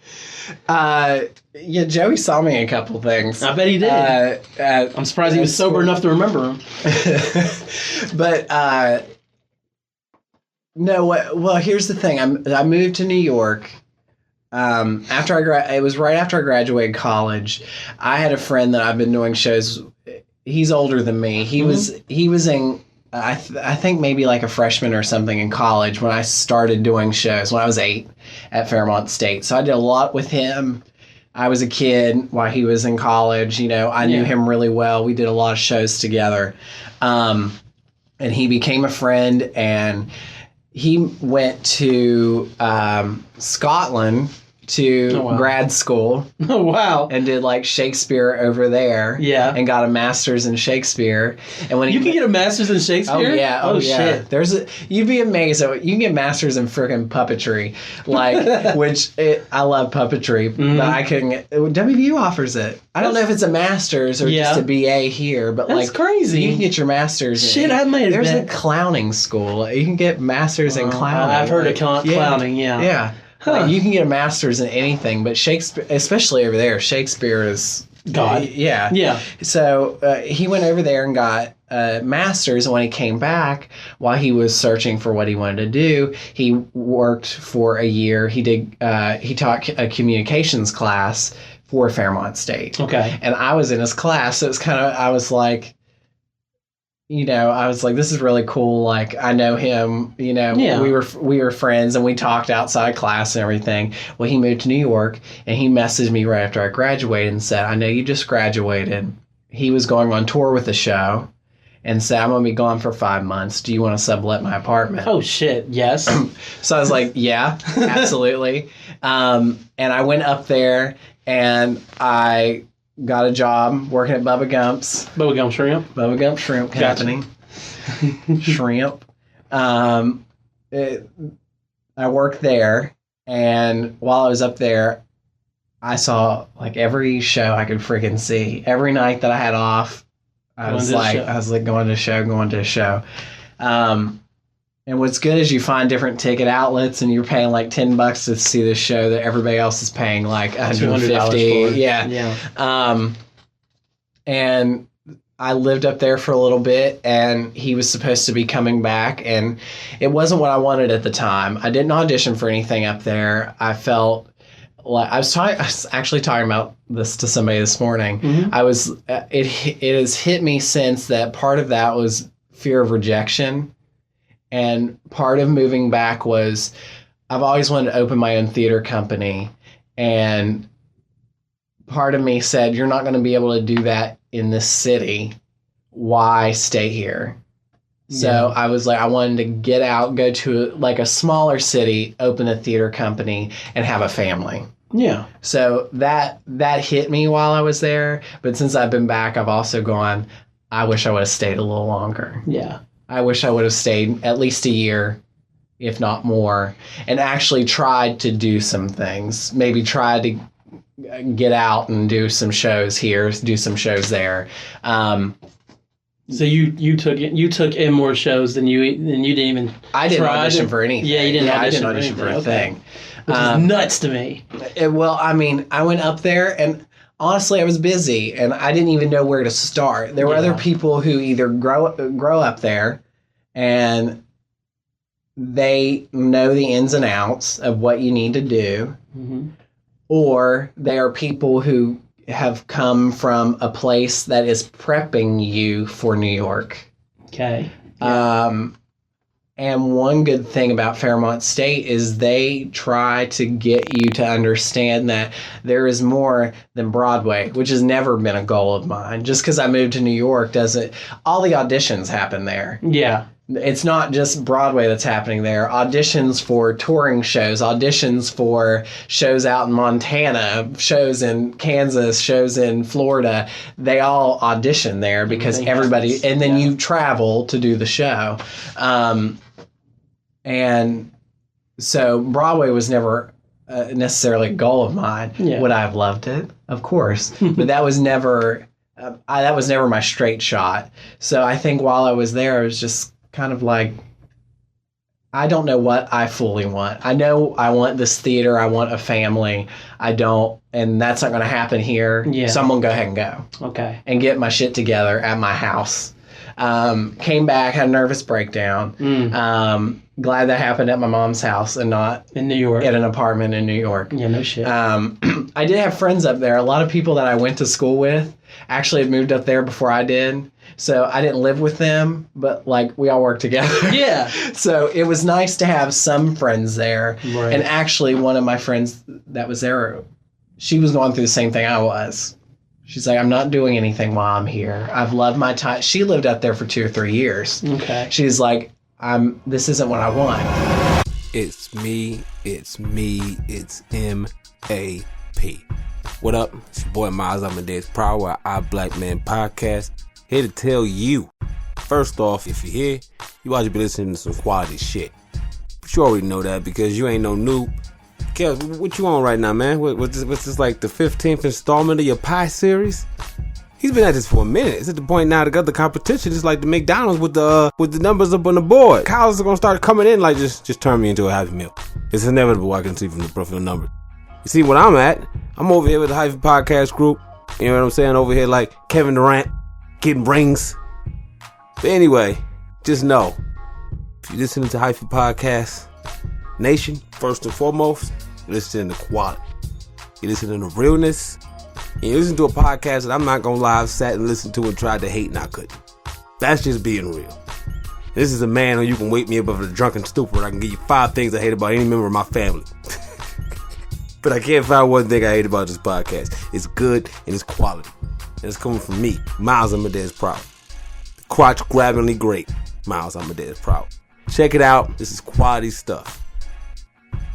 Yeah, Joey saw me a couple things. I bet he did. I'm surprised he was sober enough to remember him. But no. Well, here's the thing. I moved to New York. It was right after I graduated college. I had a friend that I've been doing shows. He's older than me. He was in. I think maybe a freshman or something in college when I started doing shows when I was 8 at Fairmont State. So I did a lot with him. I was a kid while he was in college. I knew him really well. We did a lot of shows together. And he became a friend, and he went to Scotland to grad school. Oh, wow. And did Shakespeare over there. Yeah. And got a master's in Shakespeare. And when you can get a master's in Shakespeare? Oh, yeah. Oh, yeah. Shit. You'd be amazed. You can get masters in freaking puppetry. I love puppetry, but I couldn't get... WVU offers it. I don't know if it's a master's or just a BA here, but that's crazy. You can get your master's in... I might have There's a clowning school. You can get masters in clowning. I've heard of clowning, yeah. Yeah. Huh. You can get a master's in anything, but Shakespeare, especially over there, Shakespeare is God. Yeah. Yeah. So he went over there and got a master's, and when he came back, while he was searching for what he wanted to do, he worked for a year. He taught a communications class for Fairmont State. Okay. And I was in his class, so it's I was like, this is really cool. I know him, we were friends and we talked outside class and everything. Well, he moved to New York and he messaged me right after I graduated and said, I know you just graduated. He was going on tour with the show and said, I'm going to be gone for 5 months. Do you want to sublet my apartment? Oh, shit. Yes. So I was like, yeah, absolutely. And I went up there and I got a job working at Bubba Gump's. Bubba Gump Shrimp Company. Shrimp. I worked there, and while I was up there, I saw every show I could freaking see. Every night that I had off, I was going to a show. And what's good is you find different ticket outlets, and you're paying $10 to see this show that everybody else is paying $150. Yeah. And I lived up there for a little bit, and he was supposed to be coming back, and it wasn't what I wanted at the time. I didn't audition for anything up there. I felt I was actually talking about this to somebody this morning. Mm-hmm. It has hit me since that part of that was fear of rejection. And part of moving back was I've always wanted to open my own theater company. And part of me said, you're not going to be able to do that in this city. Why stay here? So I was I wanted to get out, go to a smaller city, open a theater company, and have a family. Yeah. So that hit me while I was there. But since I've been back, I've also gone, I wish I would have stayed a little longer. Yeah. I wish I would have stayed at least a year, if not more, and actually tried to do some things. Maybe tried to get out and do some shows here, do some shows there. So you took in more shows than you didn't even. I didn't audition for anything. Yeah, you didn't. I didn't audition for a thing. Which is nuts to me. I went up there and honestly, I was busy and I didn't even know where to start. There were other people who either grow up there and they know the ins and outs of what you need to do, or they are people who have come from a place that is prepping you for New York. Okay. And one good thing about Fairmont State is they try to get you to understand that there is more than Broadway, which has never been a goal of mine. Just because I moved to New York doesn't... All the auditions happen there. Yeah. It's not just Broadway that's happening there. Auditions for touring shows, auditions for shows out in Montana, shows in Kansas, shows in Florida. They all audition there because everybody... Happens. And then you travel to do the show. And so Broadway was never necessarily a goal of mine. Yeah. Would I have loved it? Of course. But that was never my straight shot. So I think while I was there, I was just kind of like, I don't know what I fully want. I know I want this theater. I want a family. I don't, and that's not going to happen here. Yeah. So I'm going to go ahead and go. Okay. And get my shit together at my house. Came back, had a nervous breakdown. Glad that happened at my mom's house and not in New York, at an apartment in New York. Yeah, no shit. I did have friends up there. A lot of people that I went to school with actually had moved up there before I did. So I didn't live with them, but like we all worked together. Yeah. So it was nice to have some friends there. Right. And actually one of my friends that was there, she was going through the same thing I was. She's like, I'm not doing anything while I'm here. I've loved my time. She lived up there for 2 or 3 years. Okay. She's like, this isn't what I want. It's me, it's M-A-P. What up? It's your boy Miles Amadeus Proud, our Black Man Podcast. Here to tell you, first off, if you're here, you ought to be listening to some quality shit. But you already know that because you ain't no noob. Kev, what you on right now, man? What's this like the 15th installment of your pie series? He's been at this for a minute. It's at the point now to get the competition. It's like the McDonald's with the numbers up on the board. Cows are gonna start coming in like just turn me into a Happy Meal. It's inevitable. I can see from the profile number. You see what I'm at? I'm over here with the Hyphen podcast group. You know what I'm saying? Over here like Kevin Durant getting rings. But anyway, just know if you're listening to Hyphen podcast Nation, first and foremost, you're listening to quality. You're listening to realness. And you listen to a podcast that I'm not going to lie, I've sat and listened to and tried to hate and I couldn't. That's just being real. This is a man who you can wake me up of a drunken stupor. I can give you 5 things I hate about any member of my family. But I can't find one thing I hate about this podcast. It's good and it's quality. And it's coming from me, Miles Amadeus Proud. Crotch-grabbingly great, Miles Amadeus Proud. Check it out. This is quality stuff.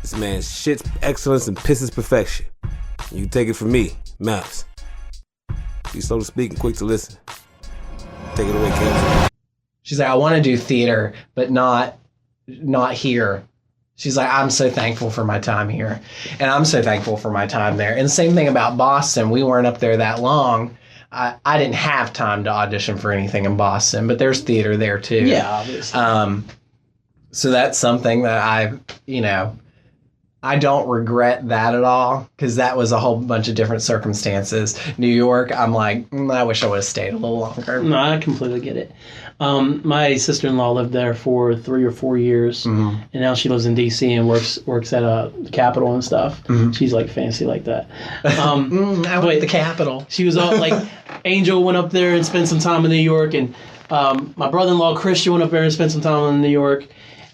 This man shits excellence and pisses perfection. You take it from me, Miles. Be slow to speak and quick to listen. Take it away, Kevin. She's like, I want to do theater, but not here. She's like, I'm so thankful for my time here. And I'm so thankful for my time there. And the same thing about Boston. We weren't up there that long. I didn't have time to audition for anything in Boston, but there's theater there too. Yeah, obviously. So that's something that I don't regret that at all because that was a whole bunch of different circumstances. New York, I'm like, I wish I would have stayed a little longer. No, I completely get it. My sister-in-law lived there for 3 or 4 years, and now she lives in D.C. and works at the Capitol and stuff. She's like fancy like that. I went to the Capitol. She was all like, Angel went up there and spent some time in New York, and my brother-in-law Christian went up there and spent some time in New York.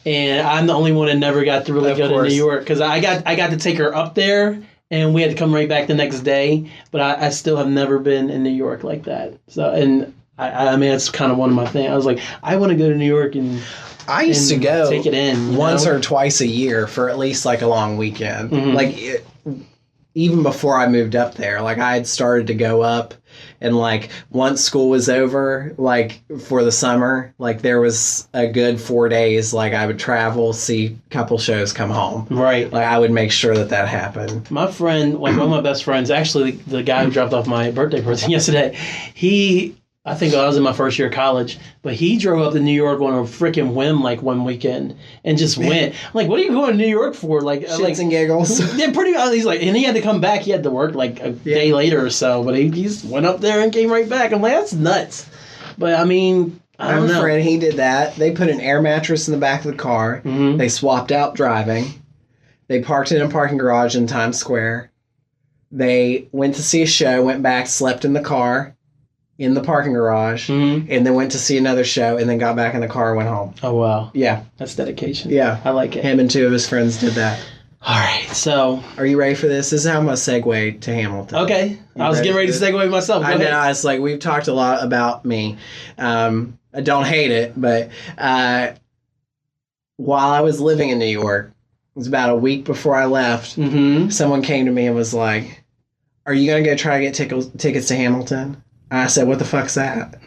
And I'm the only one that never got to really go to New York because I got to take her up there and we had to come right back the next day. But I still have never been in New York like that. So, and I mean, that's kind of one of my things. I was like, I want to go to New York and I used to go take it in once or twice a year for at least like a long weekend. Like even before I moved up there, like I had started to go up. And like once school was over, like for the summer, like there was a good 4 days, like I would travel, see a couple shows, come home. Right. Like I would make sure that happened. My friend, like one of my best friends, actually the guy who dropped off my birthday present yesterday, he I think I was in my first year of college, but he drove up to New York on a freaking whim like one weekend and just went. I'm like, what are you going to New York for? Like, Shits and giggles. Yeah, pretty. He's like, and he had to come back. He had to work like a day later or so, but he just went up there and came right back. I'm like, that's nuts. But I mean, I don't know. My friend, he did that. They put an air mattress in the back of the car. Mm-hmm. They swapped out driving. They parked in a parking garage in Times Square. They went to see a show, went back, slept in the car, in the parking garage, and then went to see another show, and then got back in the car and went home. Oh, wow. Yeah. That's dedication. Yeah. I like it. Him and 2 of his friends did that. All right, so... Are you ready for this? This is how I'm going to segue to Hamilton. Okay. I was getting ready to segue myself. I know. It's like, we've talked a lot about me. I don't hate it, but while I was living in New York, it was about a week before I left, someone came to me and was like, are you going to go try to get tickets to Hamilton? And I said, what the fuck's that?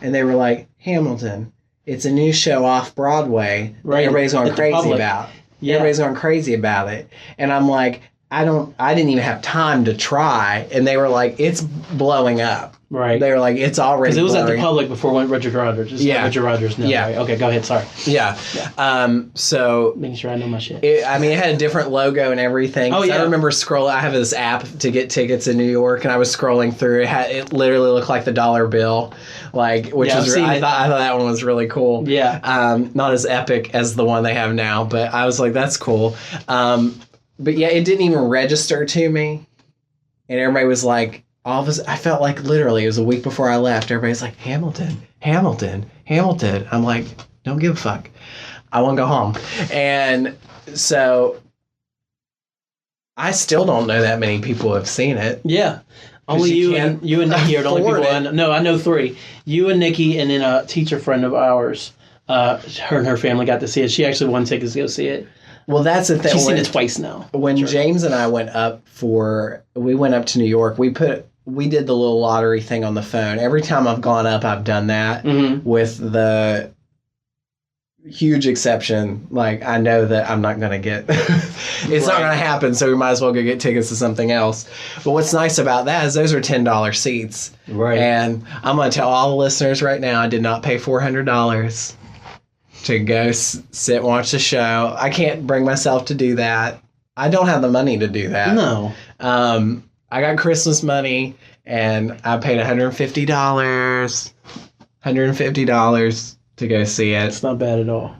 And they were like, Hamilton. It's a new show off Broadway that everybody's going crazy about. Yeah. Everybody's going crazy about it. And I'm like, I didn't even have time to try. And they were like, it's blowing up. Right. They were like, it's already because it was blowing. at the Public before it went Richard Rodgers. Just Richard Rodgers. No, right? Okay, go ahead. Sorry. Yeah. So making sure I know my shit. It had a different logo and everything. Oh, yeah. I remember scrolling. I have this app to get tickets in New York, and I was scrolling through. It literally looked like the dollar bill, which was. I thought that one was really cool. Yeah. Not as epic as the one they have now, but I was like, that's cool. But yeah, it didn't even register to me, and everybody was like. I felt like literally it was a week before I left. Everybody's like, Hamilton. I'm like, don't give a fuck. I want to go home. And so I still don't know that many people have seen it. Yeah. Only you and Nikki are the only people I know. No, I know 3. You and Nikki, and then a teacher friend of ours. Her and her family got to see it. She actually won tickets to go see it. Well, that's the thing. She's seen it twice now. When James and I went up to New York, we did the little lottery thing on the phone. Every time I've gone up, I've done that with the huge exception. Like, I know that I'm not going to get... it's not going to happen, so we might as well go get tickets to something else. But what's nice about that is those are $10 seats. Right. And I'm going to tell all the listeners right now, I did not pay $400 to go sit and watch the show. I can't bring myself to do that. I don't have the money to do that. No. I got Christmas money, and I paid $150 to go see it. It's not bad at all.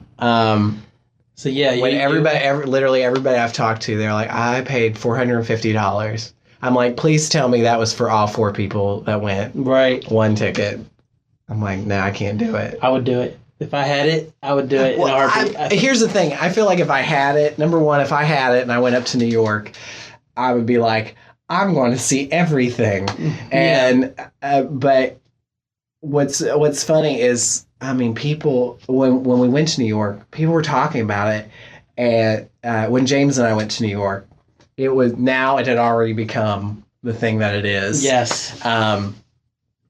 So yeah, literally everybody I've talked to, they're like, I paid $450. I'm like, please tell me that was for all 4 people that went. Right. 1 ticket. I'm like, no, I can't do it. I would do it. If I had it, I would do it in a heartbeat. Here's the thing. I feel like if I had it, number one, if I had it and I went up to New York, I would be like, I'm going to see everything. And but what's funny is, I mean, people when we went to New York, people were talking about it, and when James and I went to New York, it had already become the thing that it is. Yes.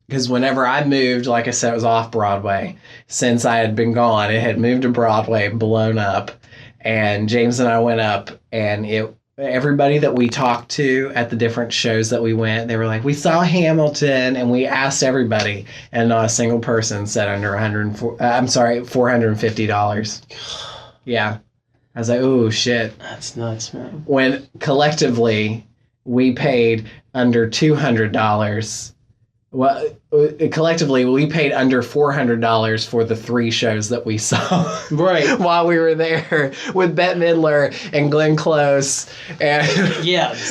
Because whenever I moved, like I said, it was off Broadway. Since I had been gone, it had moved to Broadway, blown up, and James and I went up, and everybody that we talked to at the different shows that we went, they were like, we saw Hamilton, and we asked everybody, and not a single person said under $450. Yeah. I was like, oh, shit. That's nuts, man. When collectively we paid under $200. Well, collectively, we paid under $400 for the 3 shows that we saw. Right. While we were there with Bette Midler and Glenn Close. And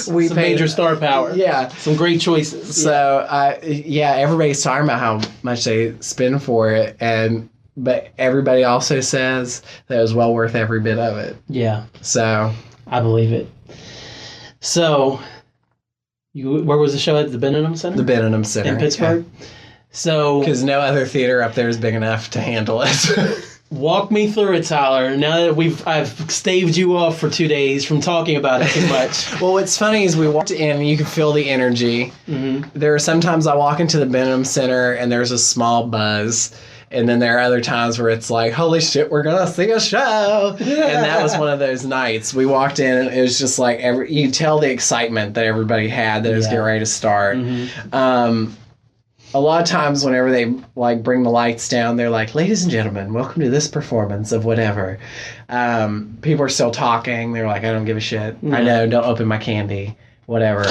we paid major star power. Yeah. Some great choices. So, everybody's talking about how much they spend for it. But everybody also says that it was well worth every bit of it. Yeah. So. I believe it. So... where was the show at? The Benham Center? The Benham Center. In Pittsburgh? Yeah. So... Because no other theater up there is big enough to handle it. Walk me through it, Tyler. Now that I've staved you off for 2 days from talking about it too much. Well, what's funny is we walked in and you can feel the energy. Mm-hmm. There are sometimes I walk into the Benham Center and there's a small buzz. And then there are other times where it's like, holy shit, we're going to see a show. And that was one of those nights. We walked in and it was just like, you tell the excitement that everybody had that it was getting ready to start. Mm-hmm. a lot of times whenever they like bring the lights down, they're like, ladies and gentlemen, welcome to this performance of whatever. People are still talking. They're like, I don't give a shit. I know, don't open my candy. Whatever.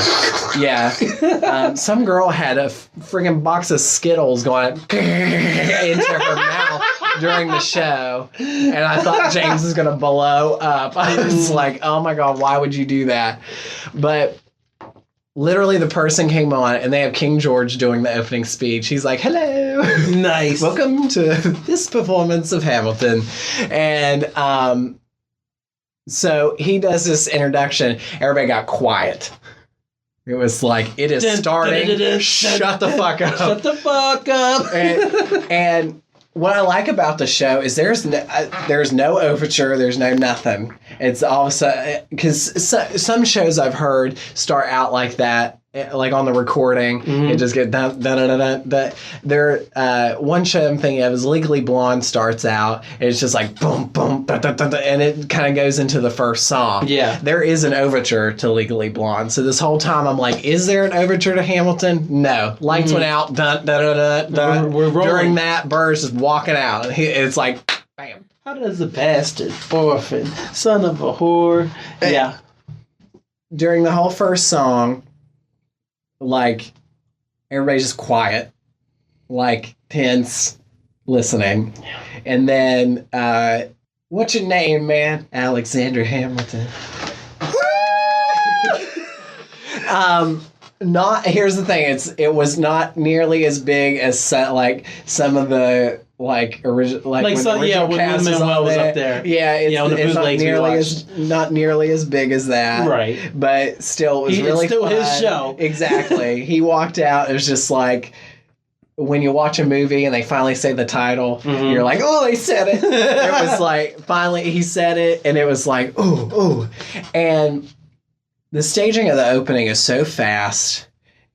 Yeah. Some girl had a friggin' box of Skittles going into her mouth during the show. And I thought James was going to blow up. I was like, oh my God, why would you do that? But literally the person came on and they have King George doing the opening speech. He's like, hello. Nice. Welcome to this performance of Hamilton. And so he does this introduction. Everybody got quiet. It was like, it is starting. Shut the fuck up. Shut the fuck up. And what I like about the show is there's no overture, there's no nothing. It's all of a sudden, because some shows I've heard start out like that, like on the recording, it just get dun dun dun dun dun. One show I'm thinking of is Legally Blonde starts out, and it's just like boom boom dun, dun, dun, dun, and it kind of goes into the first song. Yeah, there is an overture to Legally Blonde. So this whole time I'm like, is there an overture to Hamilton? No, lights went out. Dun dun dun dun. dun. We're rolling. During that, Burr's just walking out, and it's like, bam. How does the bastard, orphan, son of a whore? Yeah. During the whole first song, like, everybody's just quiet, like, tense, listening. And then, what's your name, man? Alexander Hamilton. Here's the thing, it was not nearly as big as some of the original when Manuel was up there. Yeah, it's not nearly as big as that. Right. But still, it was really still fun. His show. Exactly. He walked out. It was just like when you watch a movie and they finally say the title, you're like, oh, they said it. It was like finally he said it, and it was like, oh. And the staging of the opening is so fast,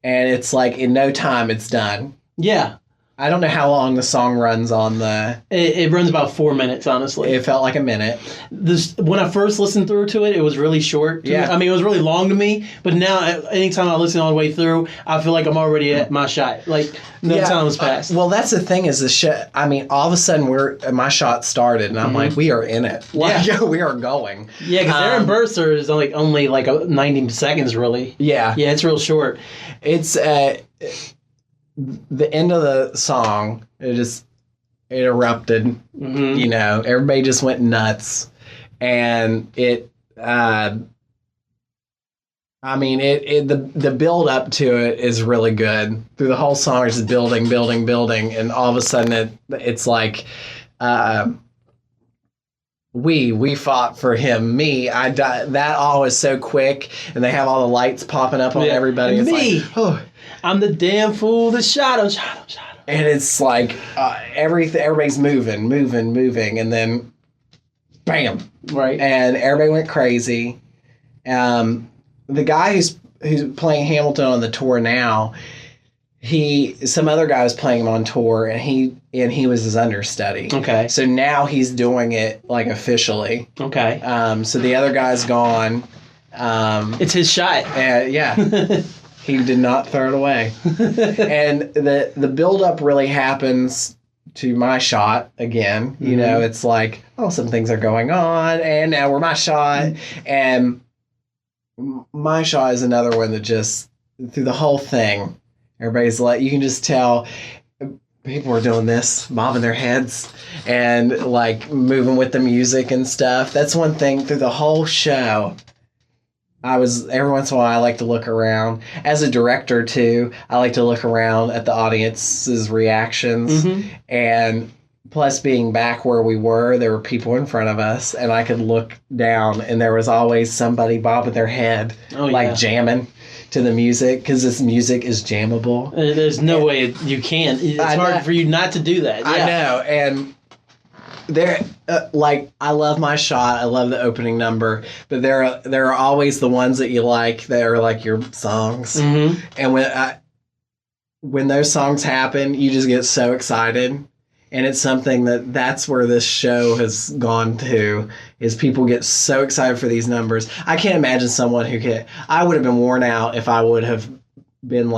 and it's like in no time it's done. Yeah. I don't know how long the song runs on the... It runs about 4 minutes, honestly. It felt like a minute. When I first listened through to it, it was really short. Yeah. I mean, it was really long to me, but now, anytime I listen all the way through, I feel like I'm already at my shot. Like, no time has passed. Well, that's the thing is the shit... I mean, all of a sudden, my shot started, and I'm like, we are in it. Like, we are going. Yeah, because Aaron Burster is only 90 seconds, really. Yeah. Yeah, it's real short. It's... the end of the song, it erupted. You know, everybody just went nuts, and the build up to it is really good. Through the whole song, it's just building, and all of a sudden it's like, we fought for him. Me, I died. That all is so quick, and they have all the lights popping up on everybody. It's me. Like, oh. I'm the damn fool that shot him. And it's like everybody's moving, and then bam. Right. And everybody went crazy. The guy who's playing Hamilton on the tour now, some other guy was playing him on tour, and he was his understudy. Okay. So now he's doing it officially. Okay. So the other guy's gone. It's his shot. Yeah. He did not throw it away. And the build-up really happens to my shot again. You know, it's like, some things are going on, and now we're my shot. And my shot is another one that just, through the whole thing, everybody's like, you can just tell people are doing this, bobbing their heads, and moving with the music and stuff. That's one thing through the whole show. Every once in a while, I like to look around. As a director, too, I like to look around at the audience's reactions. And plus, being back where we were, there were people in front of us, and I could look down, and there was always somebody bobbing their head, jamming to the music, because this music is jammable. There's no way you can. It's hard for you not to do that. Yeah. I know, and... I love my shot. I love the opening number, but there are always the ones that you like that are your songs. And when those songs happen, you just get so excited, and it's something that's where this show has gone to. Is people get so excited for these numbers. I can't imagine someone I would have been worn out if I would have been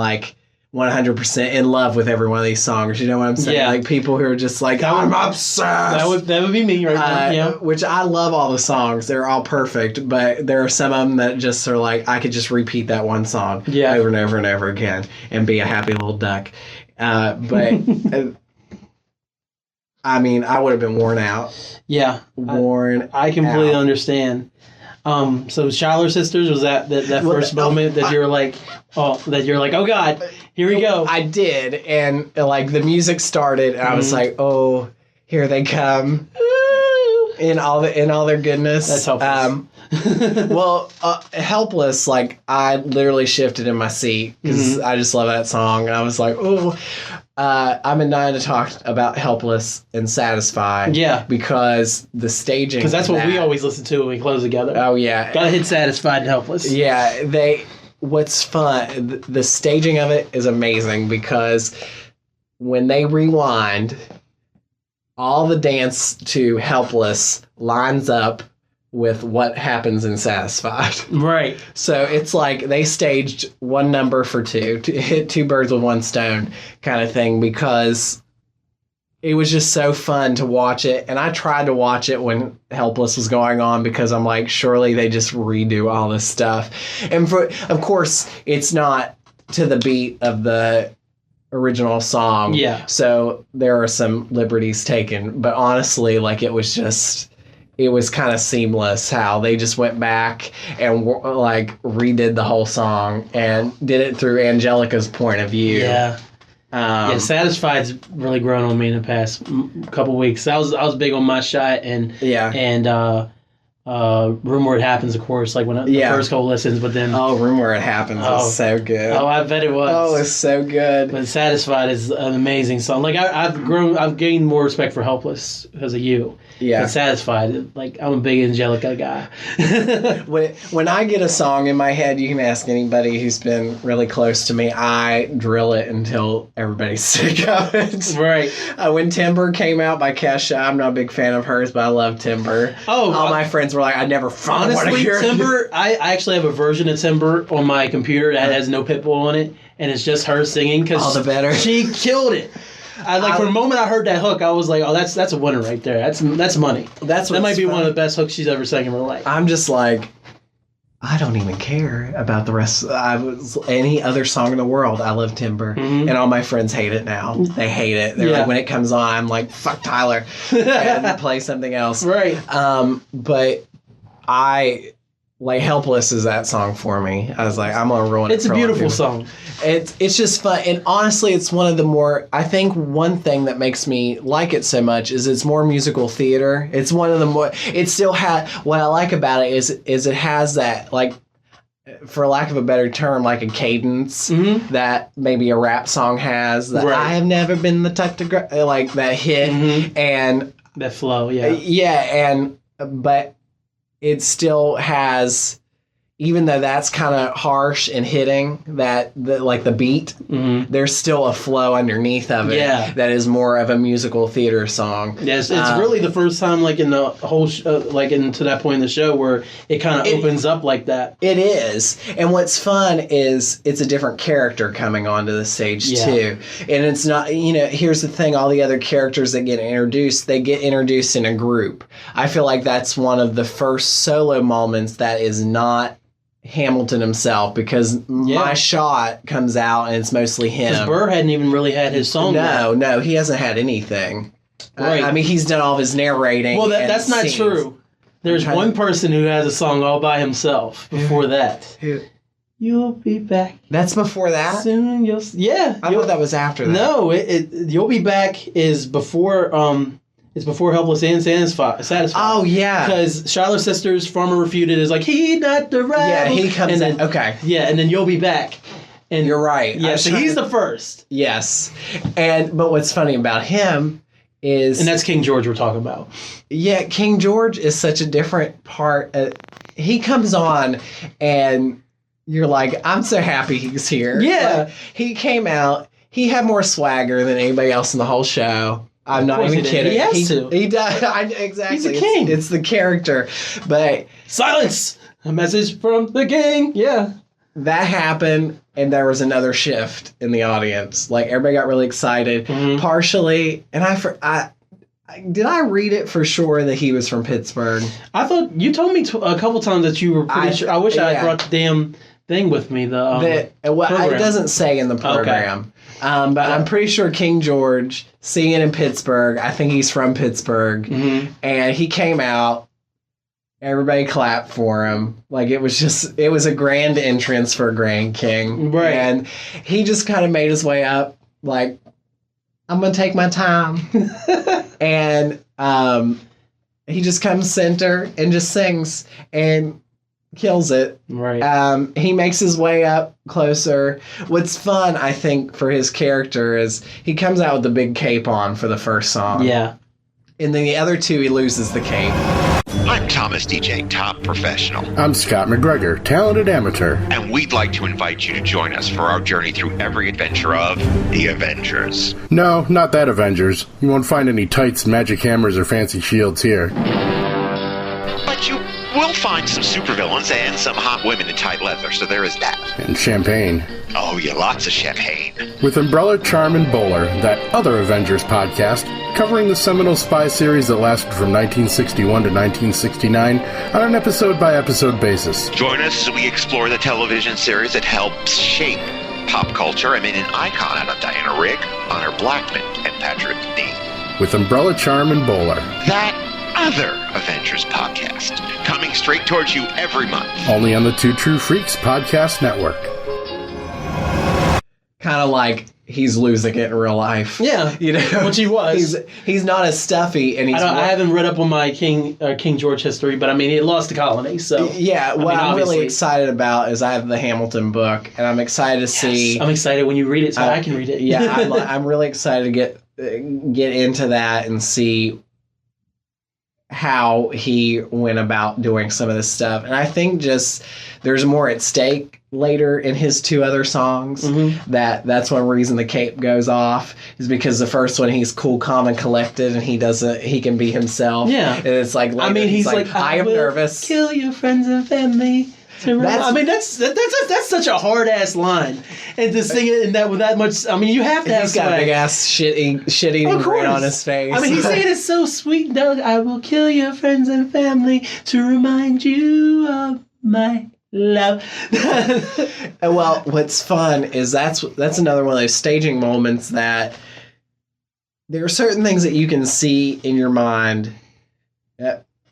100% in love with every one of these songs. You know what I'm saying? Yeah. Like people who are just like, I'm obsessed. That would be me right now. Yeah. Which I love all the songs. They're all perfect, but there are some of them that just are like, I could just repeat that one song over and over and over again and be a happy little duck. But I mean, I would have been worn out. Yeah. I completely understand. So Schuyler Sisters, was that first moment that you're like, oh God, here we go. I did, and like the music started, and I was like, oh, here they come, in all their goodness. That's helpless. Helpless. Like I literally shifted in my seat because I just love that song, and I was like, oh. I've been dying to talk about Helpless and Satisfied. Yeah. Because the staging. Because that's what we always listen to when we close together. Oh, yeah. Gotta hit Satisfied and Helpless. Yeah. What's fun, the staging of it is amazing because when they rewind, all the dance to Helpless lines up with what happens in Satisfied. Right. So it's like they staged one number for two, to hit two birds with one stone kind of thing, because it was just so fun to watch it. And I tried to watch it when Helpless was going on because I'm like, surely they just redo all this stuff. And of course, it's not to the beat of the original song. Yeah. So there are some liberties taken. But honestly, like it was kind of seamless how they just went back and like redid the whole song and did it through Angelica's point of view. Yeah. Satisfied's really grown on me in the past couple weeks. I was big on My Shot and Room Where It Happens, of course, like when the first couple listens, but then Room Where It Happens is so good. Oh, I bet it was. Oh, it's so good. But Satisfied is an amazing song. Like I've gained more respect for Helpless because of you. Yeah. And Satisfied, like I'm a big Angelica guy. When I get a song in my head, you can ask anybody who's been really close to me. I drill it until everybody's sick of it. Right. When Timber came out by Kesha, I'm not a big fan of hers, but I love Timber. Oh, all my friends were like, I never want to hear Timber. I actually have a version of Timber on my computer that has no Pitbull on it, and it's just her singing because all the better. She killed it. For a moment I heard that hook, I was like, oh, that's a winner right there. That's money. That might be one of the best hooks she's ever sang in her life. I'm just like, I don't even care about the rest. Any other song in the world. I love Timber, and all my friends hate it now. They hate it. They're like, when it comes on, I'm like, fuck Tyler, and play something else. Right. But Helpless is that song for me. I was like, I'm gonna ruin it. It's a beautiful song. It's just fun, and honestly, it's one of the more. I think one thing that makes me like it so much is it's more musical theater. It's one of the more. It still has. What I like about it is it has that, like, for lack of a better term, like a cadence that maybe a rap song has. That I have never been the type to like that hit and that flow. But it still has, even though that's kind of harsh and hitting the beat, there's still a flow underneath of it that is more of a musical theater song. Yes, it's really the first time, like in the whole, into that point in the show where it kind of opens up like that. It is, and what's fun is it's a different character coming onto the stage too, and it's not. Here's the thing: all the other characters that get introduced, they get introduced in a group. I feel like that's one of the first solo moments that is not Hamilton himself, because My Shot comes out and it's mostly him. Because Burr hadn't even really had his song. No, he hasn't had anything. Right. I mean, he's done all of his narrating. Well, that's not true. There's one person who has a song all by himself before that. Who? You'll be back. That's before that? Soon I thought that was after that. No, You'll Be Back is before... It's before Helpless and Satisfied. Oh, yeah. Because Schuyler Sisters, Farmer Refuted is like, he not the rebel. Yeah, he comes in. Okay. Yeah, and then You'll Be Back. And you're right. Yeah, so he's the first. Yes. But what's funny about him is... And that's King George we're talking about. Yeah, King George is such a different part. He comes on and you're like, I'm so happy he's here. Yeah. He came out. He had more swagger than anybody else in the whole show. I'm not even kidding. He has to. He does. Exactly. He's a king. It's the character. But silence. A message from the king. Yeah. that happened, and there was another shift in the audience. Like, everybody got really excited, partially, and did I read it for sure that he was from Pittsburgh? I thought you told me a couple times that you were pretty sure. I wish I had brought the damn thing with me. It doesn't say in the program, but I'm pretty sure King George singing in Pittsburgh. I think he's from Pittsburgh, and he came out. Everybody clapped for him. Like, it was a grand entrance for Grand King. Right. And he just kind of made his way up, like, I'm going to take my time. And he just comes center and just sings and kills it. Right. He makes his way up closer. What's fun, I think, for his character is he comes out with the big cape on for the first song. Yeah. And then the other two, he loses the cape. I'm Thomas DJ, top professional. I'm Scott McGregor, talented amateur. And we'd like to invite you to join us for our journey through every adventure of the Avengers. No, not that Avengers. You won't find any tights, magic hammers, or fancy shields here. But you will find some supervillains and some hot women in tight leather, so there is that. And champagne. Oh, yeah, lots of champagne. With Umbrella, Charm, and Bowler, that other Avengers podcast, covering the seminal spy series that lasted from 1961 to 1969 on an episode-by-episode basis. Join us as we explore the television series that helps shape pop culture. I mean, an icon out of Diana Rigg, Honor Blackman, and Patrick Dean. With Umbrella, Charm, and Bowler. That other Avengers podcast, coming straight towards you every month. Only on the Two True Freaks podcast network. Kind of like he's losing it in real life. Yeah, you know, which he was. He's not as stuffy, and I haven't read up on my King George history, but I mean, he lost the colony, so yeah. What I'm really excited about is I have the Hamilton book, and I'm excited to see. I'm excited when you read it, so I can read it. Yeah, I'm really excited to get into that and see how he went about doing some of this stuff, and I think just there's more at stake later in his two other songs. That's one reason the cape goes off is because the first one he's cool, calm, and collected, and he can be himself. Yeah, and it's like later, I mean, he's like I am nervous. Kill your friends and family. That's such a hard ass line, and to sing it in that with that much. I mean, you have to have. He's got a big ass shit eating grin on his face. I mean, he's saying it so sweet and delicate. I will kill your friends and family to remind you of my love. Well, what's fun is that's another one of those staging moments that there are certain things that you can see in your mind.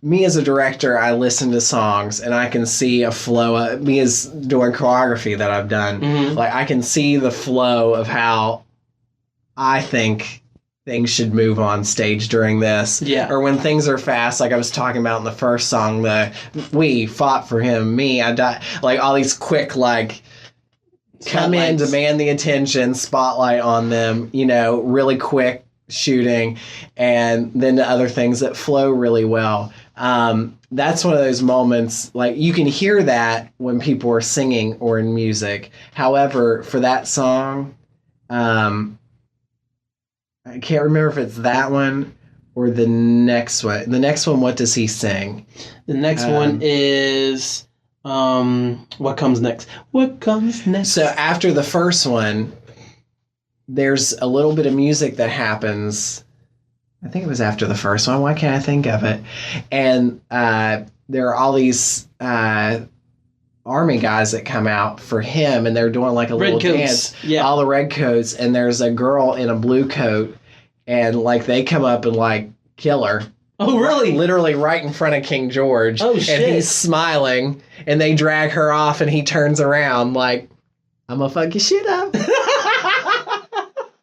Me as a director, I listen to songs and I can see a flow. Me as doing choreography that I've done, like I can see the flow of how I think things should move on stage during this. Yeah. Or when things are fast, like I was talking about in the first song, we fought for him, me, I died. Like all these quick, like, come in, demand the attention, spotlight on them, you know, really quick shooting, and then to other things that flow really well. That's one of those moments, like you can hear that when people are singing or in music. However, for that song, I can't remember if it's that one or the next one. The next one, what does he sing? The next one is What Comes Next? What Comes Next? So after the first one, there's a little bit of music that happens. I think it was after the first one. Why can't I think of it? And there are all these army guys that come out for him, and they're doing like a red little dance. Yeah. All the red coats, and there's a girl in a blue coat, and like they come up and like kill her. Oh, really? Literally right in front of King George. Oh, shit. And he's smiling, and they drag her off, and he turns around like, I'm gonna fuck your shit up.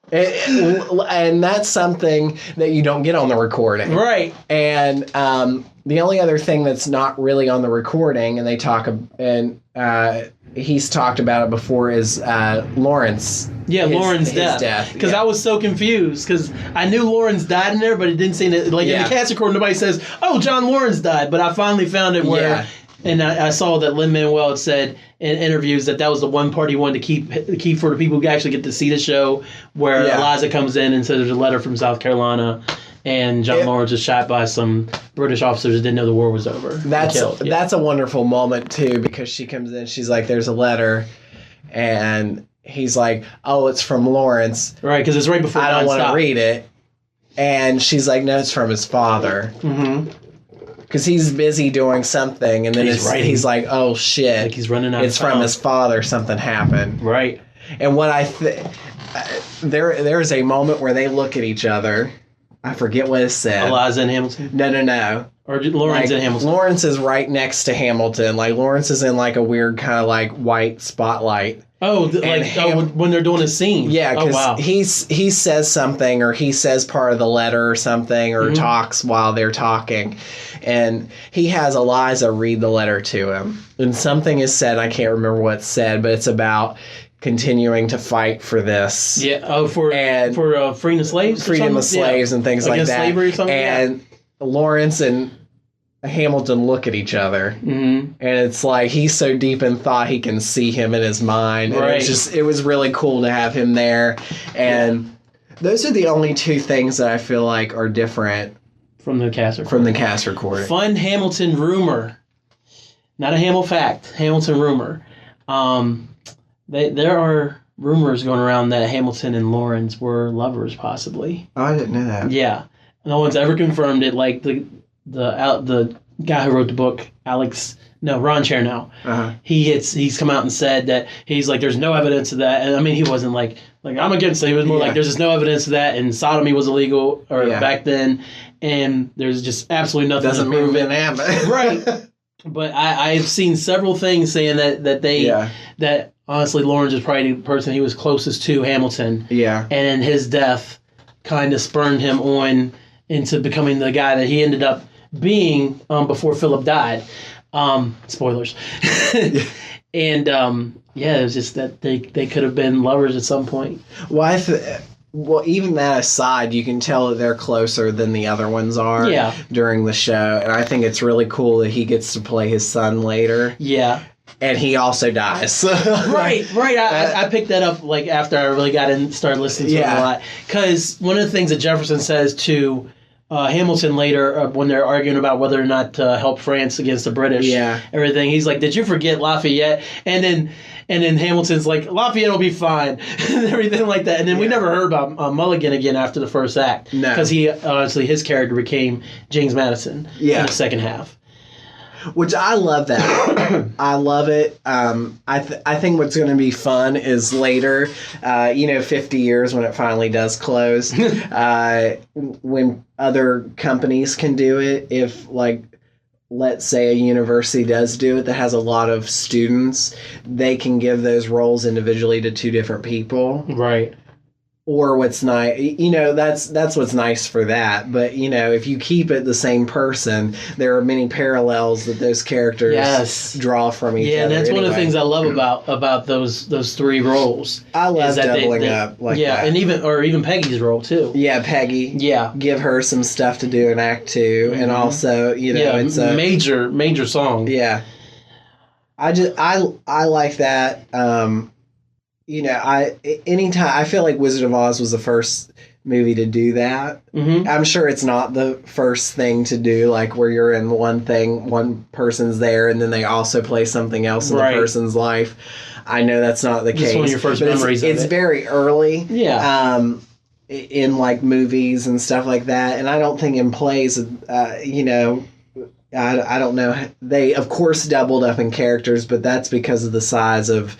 And that's something that you don't get on the recording. Right. And the only other thing that's not really on the recording, and he's talked about it before, is Lawrence. Yeah, Lauren's death. Because I was so confused, because I knew Lawrence died in there, but it didn't seem to, like in the cast recording, nobody says, oh, John Lawrence died. But I finally found it where, and I saw that Lin-Manuel had said in interviews that was the one part he wanted to keep for the people who actually get to see the show, where Eliza comes in and says there's a letter from South Carolina, and John Lawrence was shot by some British officers that didn't know the war was over. That's a wonderful moment too, because she comes in, she's like, "There's a letter," and he's like, "Oh, it's from Lawrence." Right, because it's right before I don't want to read it. And she's like, "No, it's from his father." Mm-hmm. Because he's busy doing something, and then he's like, "Oh shit!" Like he's running out. It's from his father. Something happened. Right. And what there's a moment where they look at each other. I forget what it said. Eliza and Hamilton. No. Or Lawrence and Hamilton. Lawrence is right next to Hamilton. Like Lawrence is in like a weird kind of like white spotlight. Oh, when they're doing a scene. Yeah, because he says something, or he says part of the letter or something, or talks while they're talking. And he has Eliza read the letter to him. And something is said, I can't remember what's said, but it's about continuing to fight for this. Yeah, for freeing the slaves? Freedom of slaves and things like that. Against slavery or something? And Lawrence and Hamilton look at each other, and it's like he's so deep in thought he can see him in his mind. And right. it was really cool to have him there. And those are the only two things that I feel like are different from the cast recording. Fun Hamilton rumor, not a Hamill fact. Hamilton rumor. There are rumors going around that Hamilton and Lawrence were lovers, possibly. Oh, I didn't know that. Yeah, no one's ever confirmed it. Like the guy who wrote the book, Ron Chernow. Uh-huh. He's come out and said that he's like, there's no evidence of that. And I mean, he wasn't like I'm against it. He was more like, there's just no evidence of that, and sodomy was illegal back then, and there's just absolutely nothing. Doesn't prove it, right? But I've seen several things saying that honestly Lawrence is probably the person he was closest to, Hamilton. Yeah, and his death kind of spurned him on into becoming the guy that he ended up being before Philip died. Spoilers. And it was just that they could have been lovers at some point. Well, even that aside, you can tell that they're closer than the other ones are during the show. And I think it's really cool that he gets to play his son later. Yeah. And he also dies. Right. I picked that up like after I really got in, started listening to it a lot. Because one of the things that Jefferson says to Hamilton later, when they're arguing about whether or not to help France against the British, everything, he's like, "Did you forget Lafayette?" And then Hamilton's like, "Lafayette will be fine," and everything like that. And then we never heard about Mulligan again after the first act, because he honestly his character became James Madison in the second half. Which I love that. I love it. I think what's going to be fun is later, 50 years when it finally does close, when other companies can do it. If, like, let's say a university does do it that has a lot of students, they can give those roles individually to two different people. Right. Or what's nice, that's what's nice for that. But, if you keep it the same person, there are many parallels that those characters draw from each other. Yeah, and that's one of the things I love about those three roles. I love doubling up like that. And even Peggy's role, too. Yeah, Peggy. Yeah. Give her some stuff to do in Act 2. And also, it's a major song. Yeah. I like that. Anytime I feel like Wizard of Oz was the first movie to do that. Mm-hmm. I'm sure it's not the first thing to do, like where you're in one thing, one person's there, and then they also play something else in the person's life. I know that's not the case. It's one of your first memories. It's very early. Yeah. In like movies and stuff like that, and I don't think in plays. I don't know. They, of course, doubled up in characters, but that's because of the size of,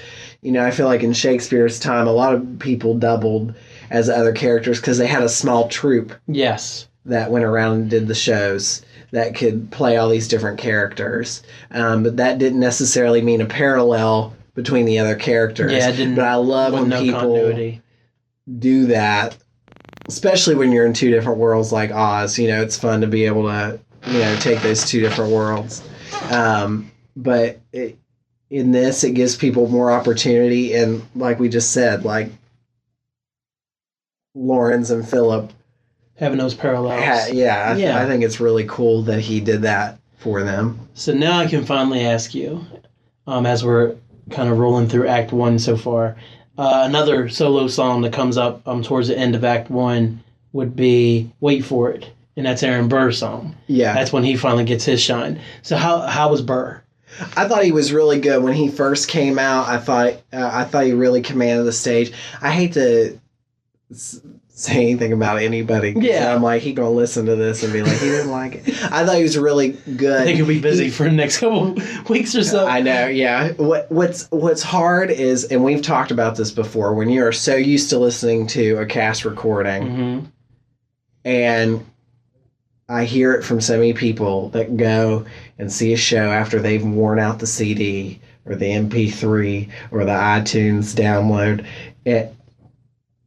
I feel like in Shakespeare's time, a lot of people doubled as other characters because they had a small troupe. Yes. That went around and did the shows that could play all these different characters. But that didn't necessarily mean a parallel between the other characters. Yeah, it didn't. But I love when people do that, especially when you're in two different worlds like Oz. It's fun to be able to take those two different worlds. But in this, it gives people more opportunity. And like we just said, like Lawrence and Philip. Having those parallels. I think it's really cool that he did that for them. So now I can finally ask you, as we're kind of rolling through Act 1 so far, another solo song that comes up towards the end of Act 1 would be, wait for it, and that's Aaron Burr's song. Yeah. That's when he finally gets his shine. So how was Burr? I thought he was really good when he first came out. I thought he really commanded the stage. I hate to say anything about anybody. Yeah. I'm like, he gonna listen to this and be like, he didn't like it. I thought he was really good. I think he'll be busy for the next couple weeks or so. I know, yeah. What's hard is, and we've talked about this before, when you are so used to listening to a cast recording, and I hear it from so many people that go and see a show after they've worn out the CD or the MP3 or the iTunes download.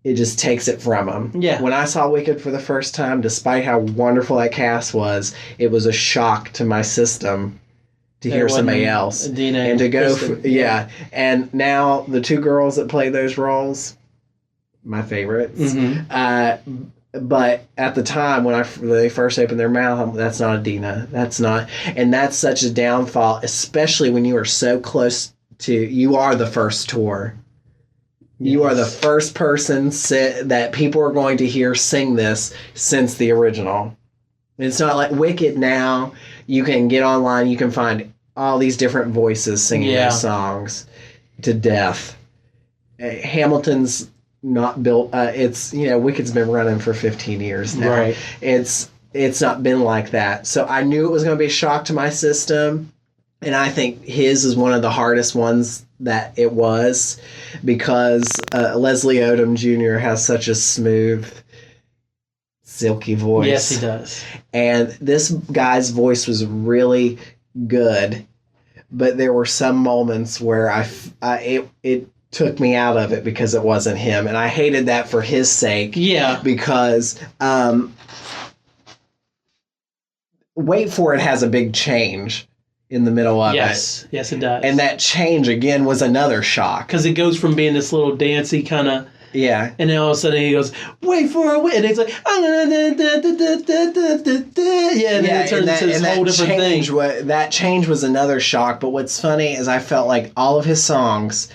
It just takes it from them. Yeah. When I saw Wicked for the first time, despite how wonderful that cast was, it was a shock to my system to hear somebody else. Dina and to go, yeah. And now the two girls that play those roles, my favorites. But at the time when they first opened their mouth, that's not a Dina. That's not, and that's such a downfall, especially when you are so close to. You are the first tour. You are the first person that people are going to hear sing this since the original. It's not like Wicked now. You can get online, you can find all these different voices singing those songs to death. Hamilton's not built. It's Wicked's been running for 15 years now. Right. It's not been like that. So I knew it was going to be a shock to my system, and I think his is one of the hardest ones that it was, because Leslie Odom Jr. has such a smooth, silky voice. Yes, he does. And this guy's voice was really good, but there were some moments where it took me out of it because it wasn't him, and I hated that for his sake. Yeah. Because Wait For It has a big change in the middle of it. Yes, it does. And that change again was another shock. Because it goes from being this little dancey kind of. Yeah. And then all of a sudden he goes, wait for it. And it's like, and then it turns into this whole different thing. That change was another shock. But what's funny is I felt like all of his songs,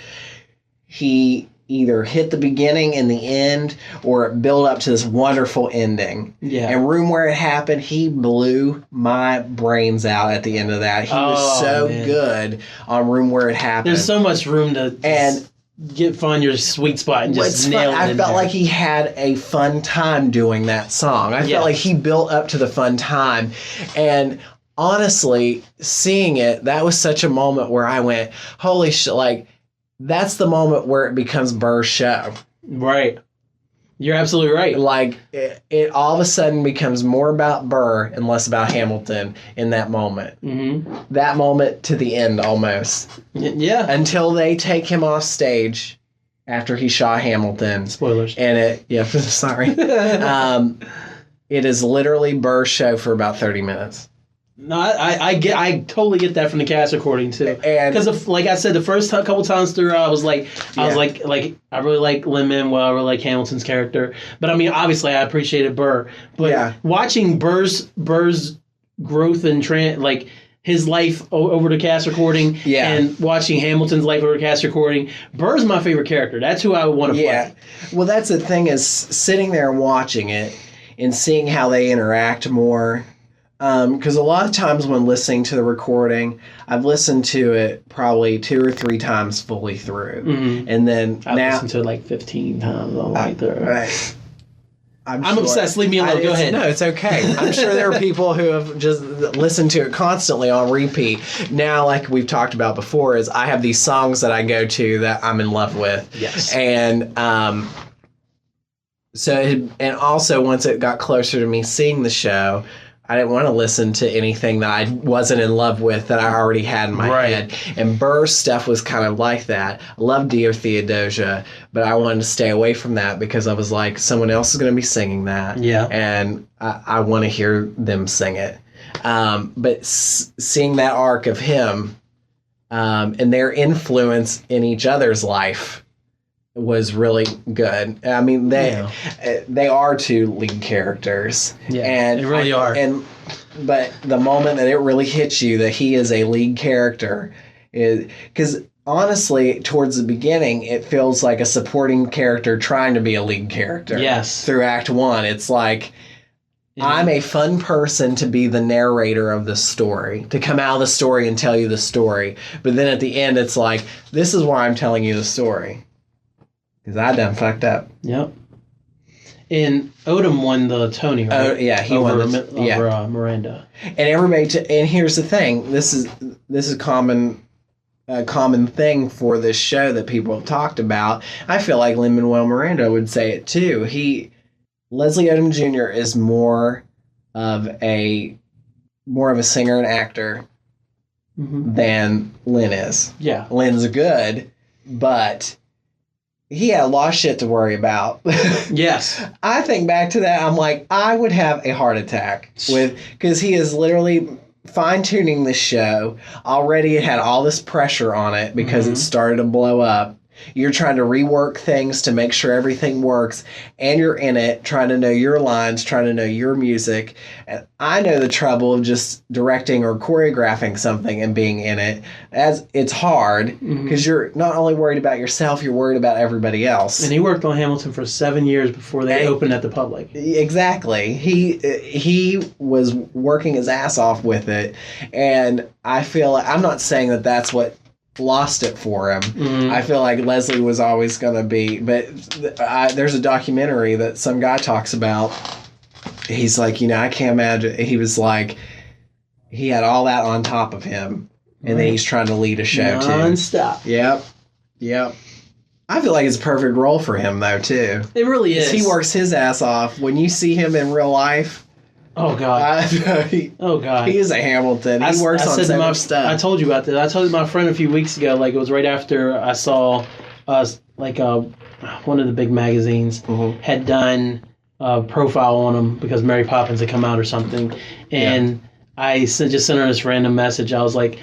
he either hit the beginning and the end, or it built up to this wonderful ending. Yeah. And Room Where It Happened, he blew my brains out at the end of that. He was so good on Room Where It Happened. There's so much room to find your sweet spot and just nail it. I felt like he had a fun time doing that song. I felt like he built up to the fun time. And honestly, seeing it, that was such a moment where I went, holy shit, like, that's the moment where it becomes Burr's show. Right. You're absolutely right. Like, it all of a sudden becomes more about Burr and less about Hamilton in that moment. Mm-hmm. That moment to the end, almost. Yeah. Until they take him off stage after he shot Hamilton. Spoilers. And sorry. It is literally Burr's show for about 30 minutes. No, I totally get that from the cast recording too. Because like I said, the first couple times through, I was like I really like Lin-Manuel, I really like Hamilton's character. But I mean, obviously, I appreciated Burr. But watching Burr's growth and like his life over the cast recording, and watching Hamilton's life over the cast recording, Burr's my favorite character. That's who I would want to play. Well, that's the thing, is sitting there and watching it and seeing how they interact more. Because a lot of times when listening to the recording, I've listened to it probably 2 or 3 times fully through. Mm-hmm. And then I've listened to it like 15 times all the way through. Right. I'm obsessed. Leave me alone. Go ahead. No, it's okay. I'm sure there are people who have just listened to it constantly on repeat. Now, like we've talked about before, is I have these songs that I go to that I'm in love with. Yes. And also once it got closer to me seeing the show, I didn't want to listen to anything that I wasn't in love with that I already had in my head. And Burr's stuff was kind of like that. I love Dear Theodosia, but I wanted to stay away from that because I was like, someone else is going to be singing that. Yeah. And I want to hear them sing it. But seeing that arc of him and their influence in each other's life was really good. I mean, they are 2 lead characters. Yeah, and they really are. But the moment that it really hits you that he is a lead character is because honestly, towards the beginning, it feels like a supporting character trying to be a lead character. Yes. Through Act 1, it's like I'm a fun person to be the narrator of the story, to come out of the story and tell you the story. But then at the end, it's like, this is why I'm telling you the story. Because I done fucked up. Yep. And Odom won the Tony, right? Oh, yeah, he won over Miranda. And everybody, and here's the thing, this is a common thing for this show that people have talked about. I feel like Lin-Manuel Miranda would say it too. Leslie Odom Jr. is more of a singer and actor than Lynn is. Yeah. Lynn's good, but he had a lot of shit to worry about. Yes. I think back to that, I'm like, I would have a heart attack because he is literally fine-tuning the show. Already it had all this pressure on it because it started to blow up. You're trying to rework things to make sure everything works, and you're in it, trying to know your lines, trying to know your music. And I know the trouble of just directing or choreographing something and being in it. As it's hard because you're not only worried about yourself, you're worried about everybody else. And he worked on Hamilton for 7 years before they opened at the public. Exactly. He was working his ass off with it, and I feel like, I'm not saying that that's what lost it for him. I feel like Leslie was always going to be, but there's a documentary that some guy talks about. He's like, I can't imagine. He was like, he had all that on top of him, and then he's trying to lead a show too. Non-stop. Yep. I feel like it's a perfect role for him though too. It really is. He works his ass off. When you see him in real life, oh God! He is a Hamilton. He works on so much stuff. I told you about that. I told my friend a few weeks ago. Like, it was right after I saw, one of the big magazines had done a profile on him because Mary Poppins had come out or something, and I just sent her this random message. I was like,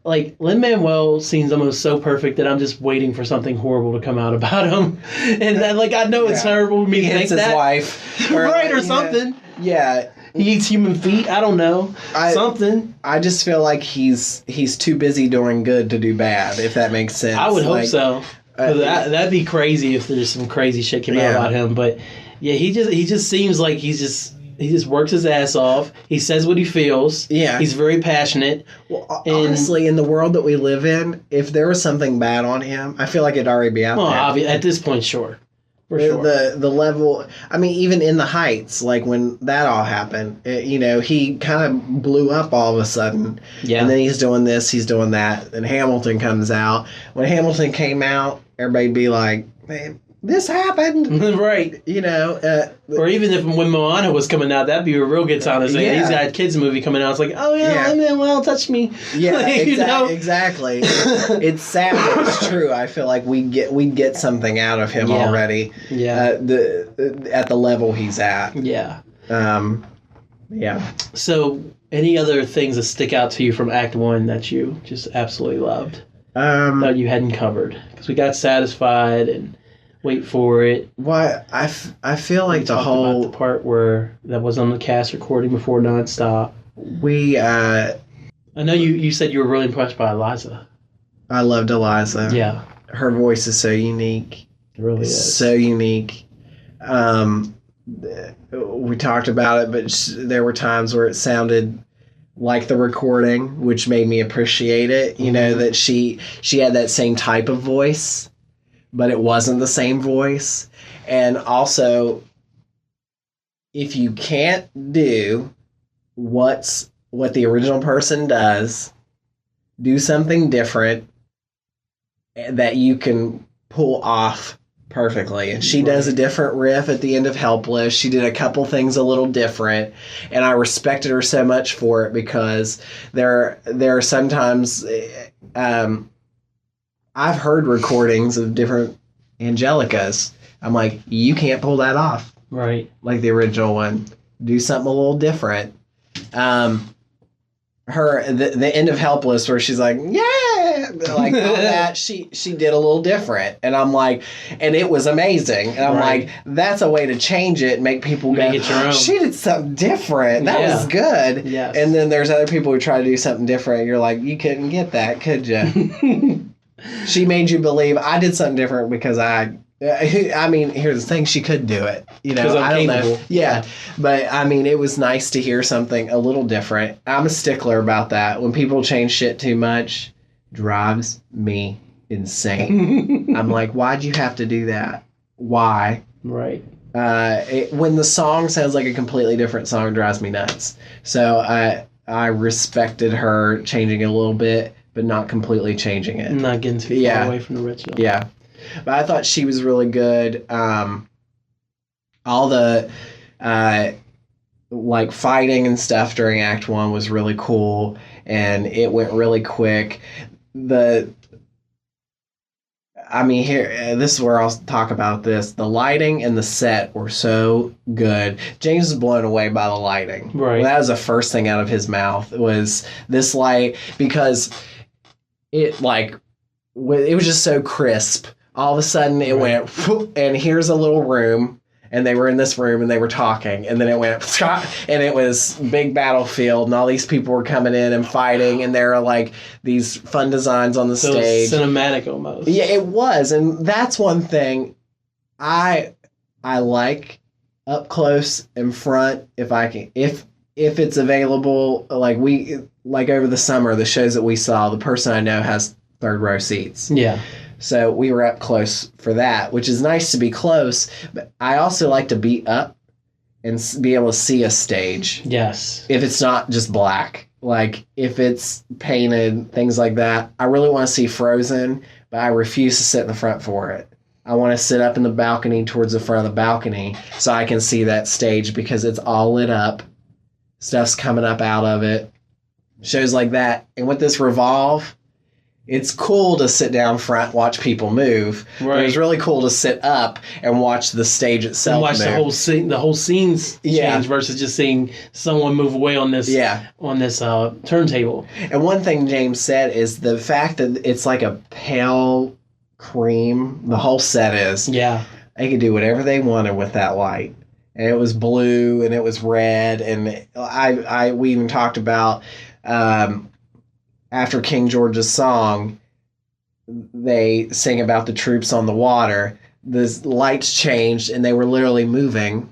Lin-Manuel seems almost so perfect that I'm just waiting for something horrible to come out about him, and I know it's terrible for me to think that. He hits his wife, or something. Yeah. He eats human feet. I don't know. Something. I just feel like he's too busy doing good to do bad, if that makes sense. I would hope so. That'd be crazy if there's some crazy shit came out about him. But yeah, he just seems like he just works his ass off. He says what he feels. Yeah. He's very passionate. Well, honestly, in the world that we live in, if there was something bad on him, I feel like it'd already be out there. At this point, sure. For sure. The level, I mean, even in the Heights, like when that all happened, he kind of blew up all of a sudden. Yeah. And then he's doing this, he's doing that. And Hamilton comes out. When Hamilton came out, everybody'd be like, man, this happened. Right. Or even when Moana was coming out, that'd be a real good time to say, he's got a kids movie coming out. It's like, oh yeah, touch me. Yeah, exactly. It's sad, but it's true. I feel like we get something out of him already. Yeah. At the level he's at. Yeah. Yeah. So, any other things that stick out to you from Act 1 that you just absolutely loved? That you hadn't covered? Because we got Satisfied and Wait for It. Well, I feel like the whole... about the part where that was on the cast recording before Nonstop. I know you said you were really impressed by Eliza. I loved Eliza. Yeah. Her voice is so unique. It really is. So unique. We talked about it, but there were times where it sounded like the recording, which made me appreciate it. That she had that same type of voice, but it wasn't the same voice. And also, if you can't do what the original person does, do something different that you can pull off perfectly. And she does a different riff at the end of Helpless. She did a couple things a little different, and I respected her so much for it, because there are sometimes I've heard recordings of different Angelicas. I'm like, you can't pull that off. Right. Like the original one. Do something a little different. The end of Helpless, where she's like, yeah, like all that, she did a little different. And I'm like, and it was amazing. And I'm like, that's a way to change it and make people go, it your own. She did something different. That was good. Yes. And then there's other people who try to do something different. You're like, you couldn't get that, could you? She made you believe I did something different because I I mean, here's the thing: she could do it. You know, 'Cause I'm I don't capable. know. Yeah, but I mean, it was nice to hear something a little different. I'm a stickler about that. When people change shit too much, drives me insane. I'm like, why'd you have to do that? Why? Right. When the song sounds like a completely different song, it drives me nuts. So I respected her changing it a little bit, but not completely changing it. Not getting too far away from the original. Yeah. But I thought she was really good. All the like fighting and stuff during Act 1 was really cool, and it went really quick. Here, this is where I'll talk about this. The lighting and the set were so good. James was blown away by the lighting. Right. That was the first thing out of his mouth, was this light, because it was just so crisp. All of a sudden it went, and here's a little room, and they were in this room and they were talking, and then it went, and it was big battlefield, and all these people were coming in and fighting, and there are like these fun designs on the stage. Cinematic almost. Yeah, it was, and that's one thing I like up close and front if I can, if it's available. Like over the summer, the shows that we saw, the person I know has third row seats. Yeah. So we were up close for that, which is nice to be close. But I also like to be up and be able to see a stage. Yes. If it's not just black. Like, if it's painted, things like that. I really want to see Frozen, but I refuse to sit in the front for it. I want to sit up in the balcony towards the front of the balcony so I can see that stage, because it's all lit up. Stuff's coming up out of it. Shows like that. And with this Revolve, it's cool to sit down front, watch people move. Right. But it's really cool to sit up and watch the stage itself and watch move. the whole scenes change versus just seeing someone move away on this turntable. And one thing James said is the fact that it's like a pale cream. The whole set is. Yeah. They could do whatever they wanted with that light. And it was blue and it was red, and we even talked about. After King George's song, they sing about the troops on the water. The lights changed, and they were literally moving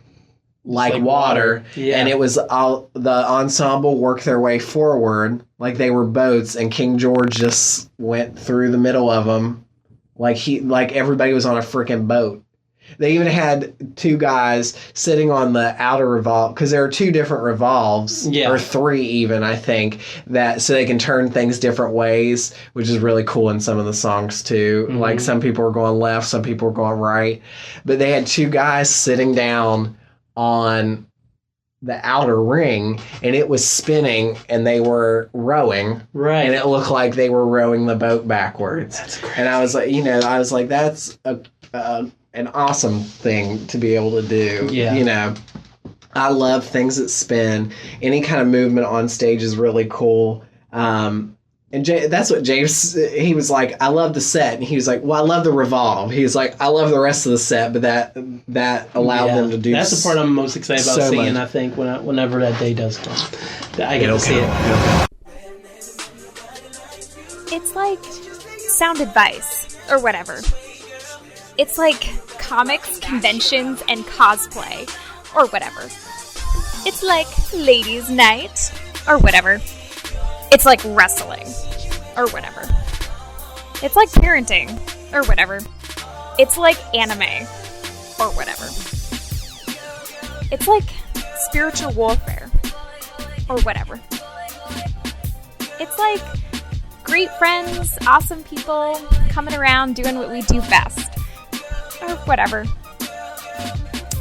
like water. Yeah. And it was all the ensemble worked their way forward like they were boats, and King George just went through the middle of them like everybody was on a freaking boat. They even had two guys sitting on the outer revolve, because there are two different revolves, or three even, I think, so they can turn things different ways, which is really cool in some of the songs too. Mm-hmm. Like, some people were going left, some people were going right, but they had two guys sitting down on the outer ring, and it was spinning, and they were rowing, right? And it looked like they were rowing the boat backwards. That's crazy. And I was like, that's an awesome thing to be able to do. Yeah. I love things that spin. Any kind of movement on stage is really cool. And that's what James, he was like, I love the set. And he was like, well, I love the Revolve. He was like, I love the rest of the set, but that allowed them to do. That's the part I'm most excited about seeing, I think, whenever that day does come. I get to see it. It's like sound advice or whatever. It's like comics, conventions, and cosplay, or whatever. It's like ladies' night, or whatever. It's like wrestling, or whatever. It's like parenting, or whatever. It's like anime, or whatever. It's like spiritual warfare, or whatever. It's like great friends, awesome people, coming around doing what we do best. Or whatever.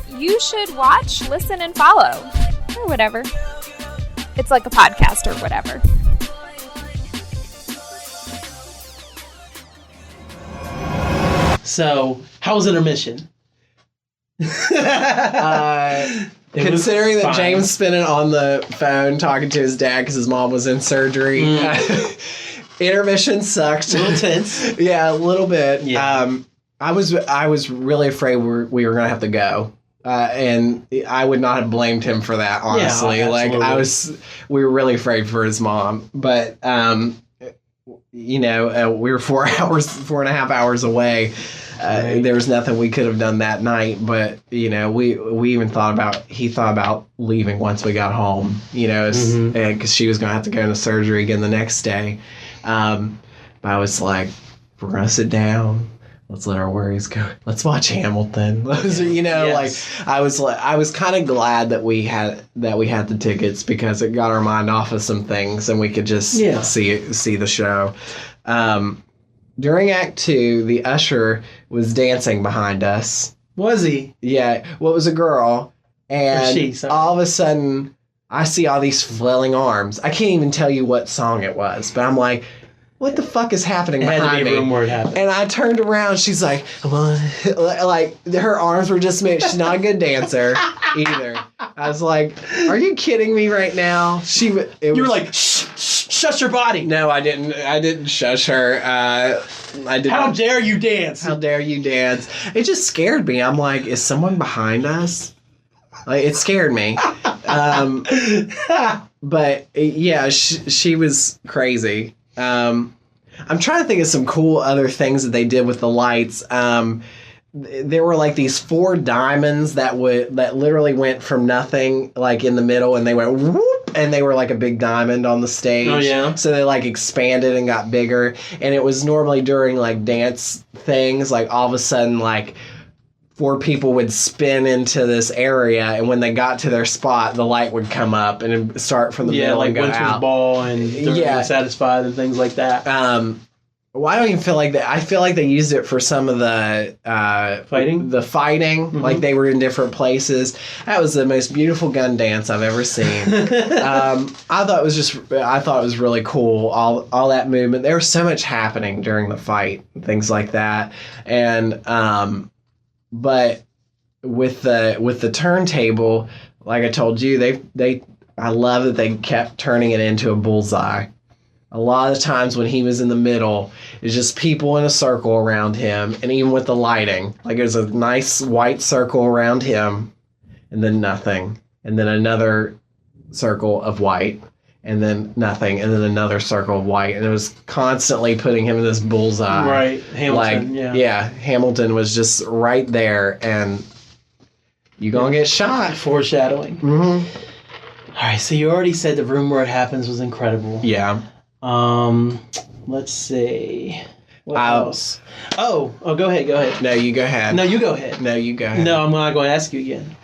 You should watch, listen, and follow. Or whatever. It's like a podcast or whatever. So, how was intermission? Considering that James spent it on the phone talking to his dad because his mom was in surgery, intermission sucked. A little tense. Yeah, a little bit. Yeah. I was really afraid we were going to have to go. And I would not have blamed him for that, honestly. Yeah, we were really afraid for his mom. But we were 4.5 hours away. There was nothing we could have done that night, but we even he thought about leaving once we got home, because she was going to have to go into surgery again the next day. But I was like, we're going to sit down. Let's let our worries go. Let's watch Hamilton. Yes. I was kind of glad that we had the tickets, because it got our mind off of some things and we could just see the show. During Act 2, the usher was dancing behind us. Was he? Yeah. Well, it was a girl, and Or she, all of a sudden, I see all these flailing arms. I can't even tell you what song it was, but I'm like, what the fuck is happening behind me? It had to be a room where it happened. And I turned around. She's like, like her arms were just made. She's not a good dancer either. I was like, are you kidding me right now? You were like, shh, shush your body. No, I didn't. I didn't shush her. I didn't. How dare you dance? How dare you dance? It just scared me. I'm like, is someone behind us? Like, it scared me. But yeah, she was crazy. I'm trying to think of some cool other things that they did with the lights. There were like these 4 diamonds that literally went from nothing, like in the middle, and they went whoop, and they were like a big diamond on the stage. Oh yeah. So they like expanded and got bigger, and it was normally during like dance things, like all of a sudden like 4 people would spin into this area, and when they got to their spot, the light would come up and it'd start from the middle like and go Winter's out. Ball and Satisfied and things like that. Well, I don't even feel like that. I feel like they used it for some of the fighting. Mm-hmm. Like they were in different places. That was the most beautiful gun dance I've ever seen. I thought it was really cool. All that movement. There was so much happening during the fight, things like that, and but with the turntable, like I told you, I love that they kept turning it into a bullseye. A lot of times when he was in the middle, it's just people in a circle around him, and even with the lighting, like there's a nice white circle around him, and then nothing, and then another circle of white, and then nothing, and then another circle of white, and it was constantly putting him in this bullseye. Right, Hamilton. Hamilton was just right there, and you're gonna get shot. Foreshadowing. Mm-hmm. All right, so you already said the room where it happens was incredible. Yeah. Let's see. What else? Oh, go ahead. No, you go ahead. No, you go ahead. No, you go ahead. No, I'm not going to ask you again.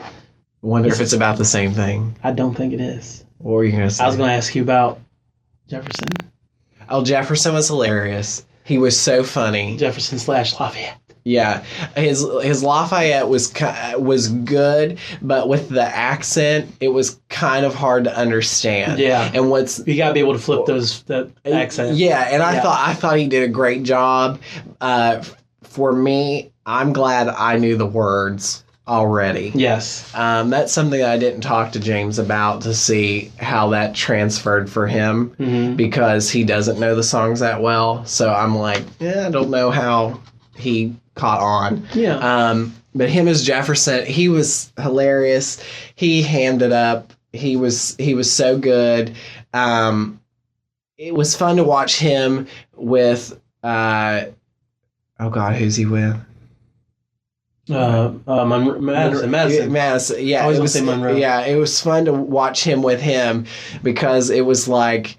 Wonder if it's about the same thing. I don't think it is. What were you going to say? I was going to ask you about Jefferson. Oh, Jefferson was hilarious. He was so funny. Jefferson / Lafayette. Yeah, his Lafayette was good, but with the accent, it was kind of hard to understand. Yeah, and you gotta be able to flip that accent. Yeah, and I thought he did a great job. For me, I'm glad I knew the words already. Yes, that's something that I didn't talk to James about to see how that transferred for him, because he doesn't know the songs that well. So I'm like, I don't know how he caught on. Yeah. But him as Jefferson, he was hilarious. He hammed it up. He was so good. It was fun to watch him with oh God, who's he with? Madison. Yeah, I was gonna say Monroe. Yeah, it was fun to watch him with him, because it was like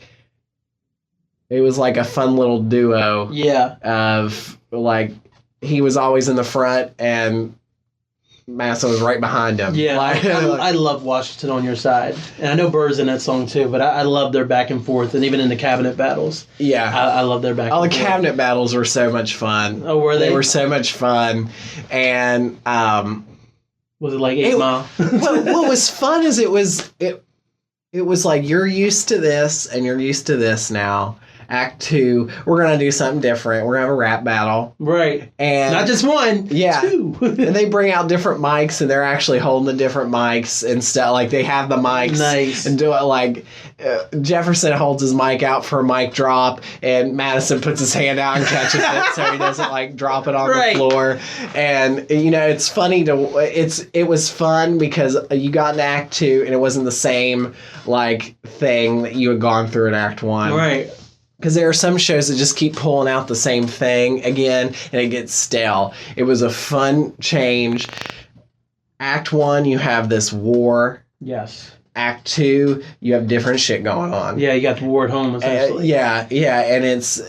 a fun little duo. Yeah. Of like, he was always in the front and Massa was right behind him. Yeah, like, I love Washington on Your Side, and I know Burr's in that song too. But I love their back and forth, and even in the cabinet battles. Yeah, I love their back. All and the forth. Cabinet battles were so much fun. Oh, were they? They were so much fun, and was it like 8 Mile? what was fun is it was like, you're used to this and you're used to this now. Act 2, we're going to do something different. We're going to have a rap battle. Right. And not just one, 2. And they bring out different mics, and they're actually holding the different mics and stuff. Like, they have the mics. Nice. And do it like, Jefferson holds his mic out for a mic drop, and Madison puts his hand out and catches it so he doesn't, like, drop it on the floor. And, it's funny it was fun because you got in Act 2, and it wasn't the same, like, thing that you had gone through in Act 1. Right. because there are some shows that just keep pulling out the same thing again, and it gets stale. It was a fun change. Act 1, you have this war. Yes. Act 2, you have different shit going on. Yeah, you got the war at home, essentially. Yeah, and it's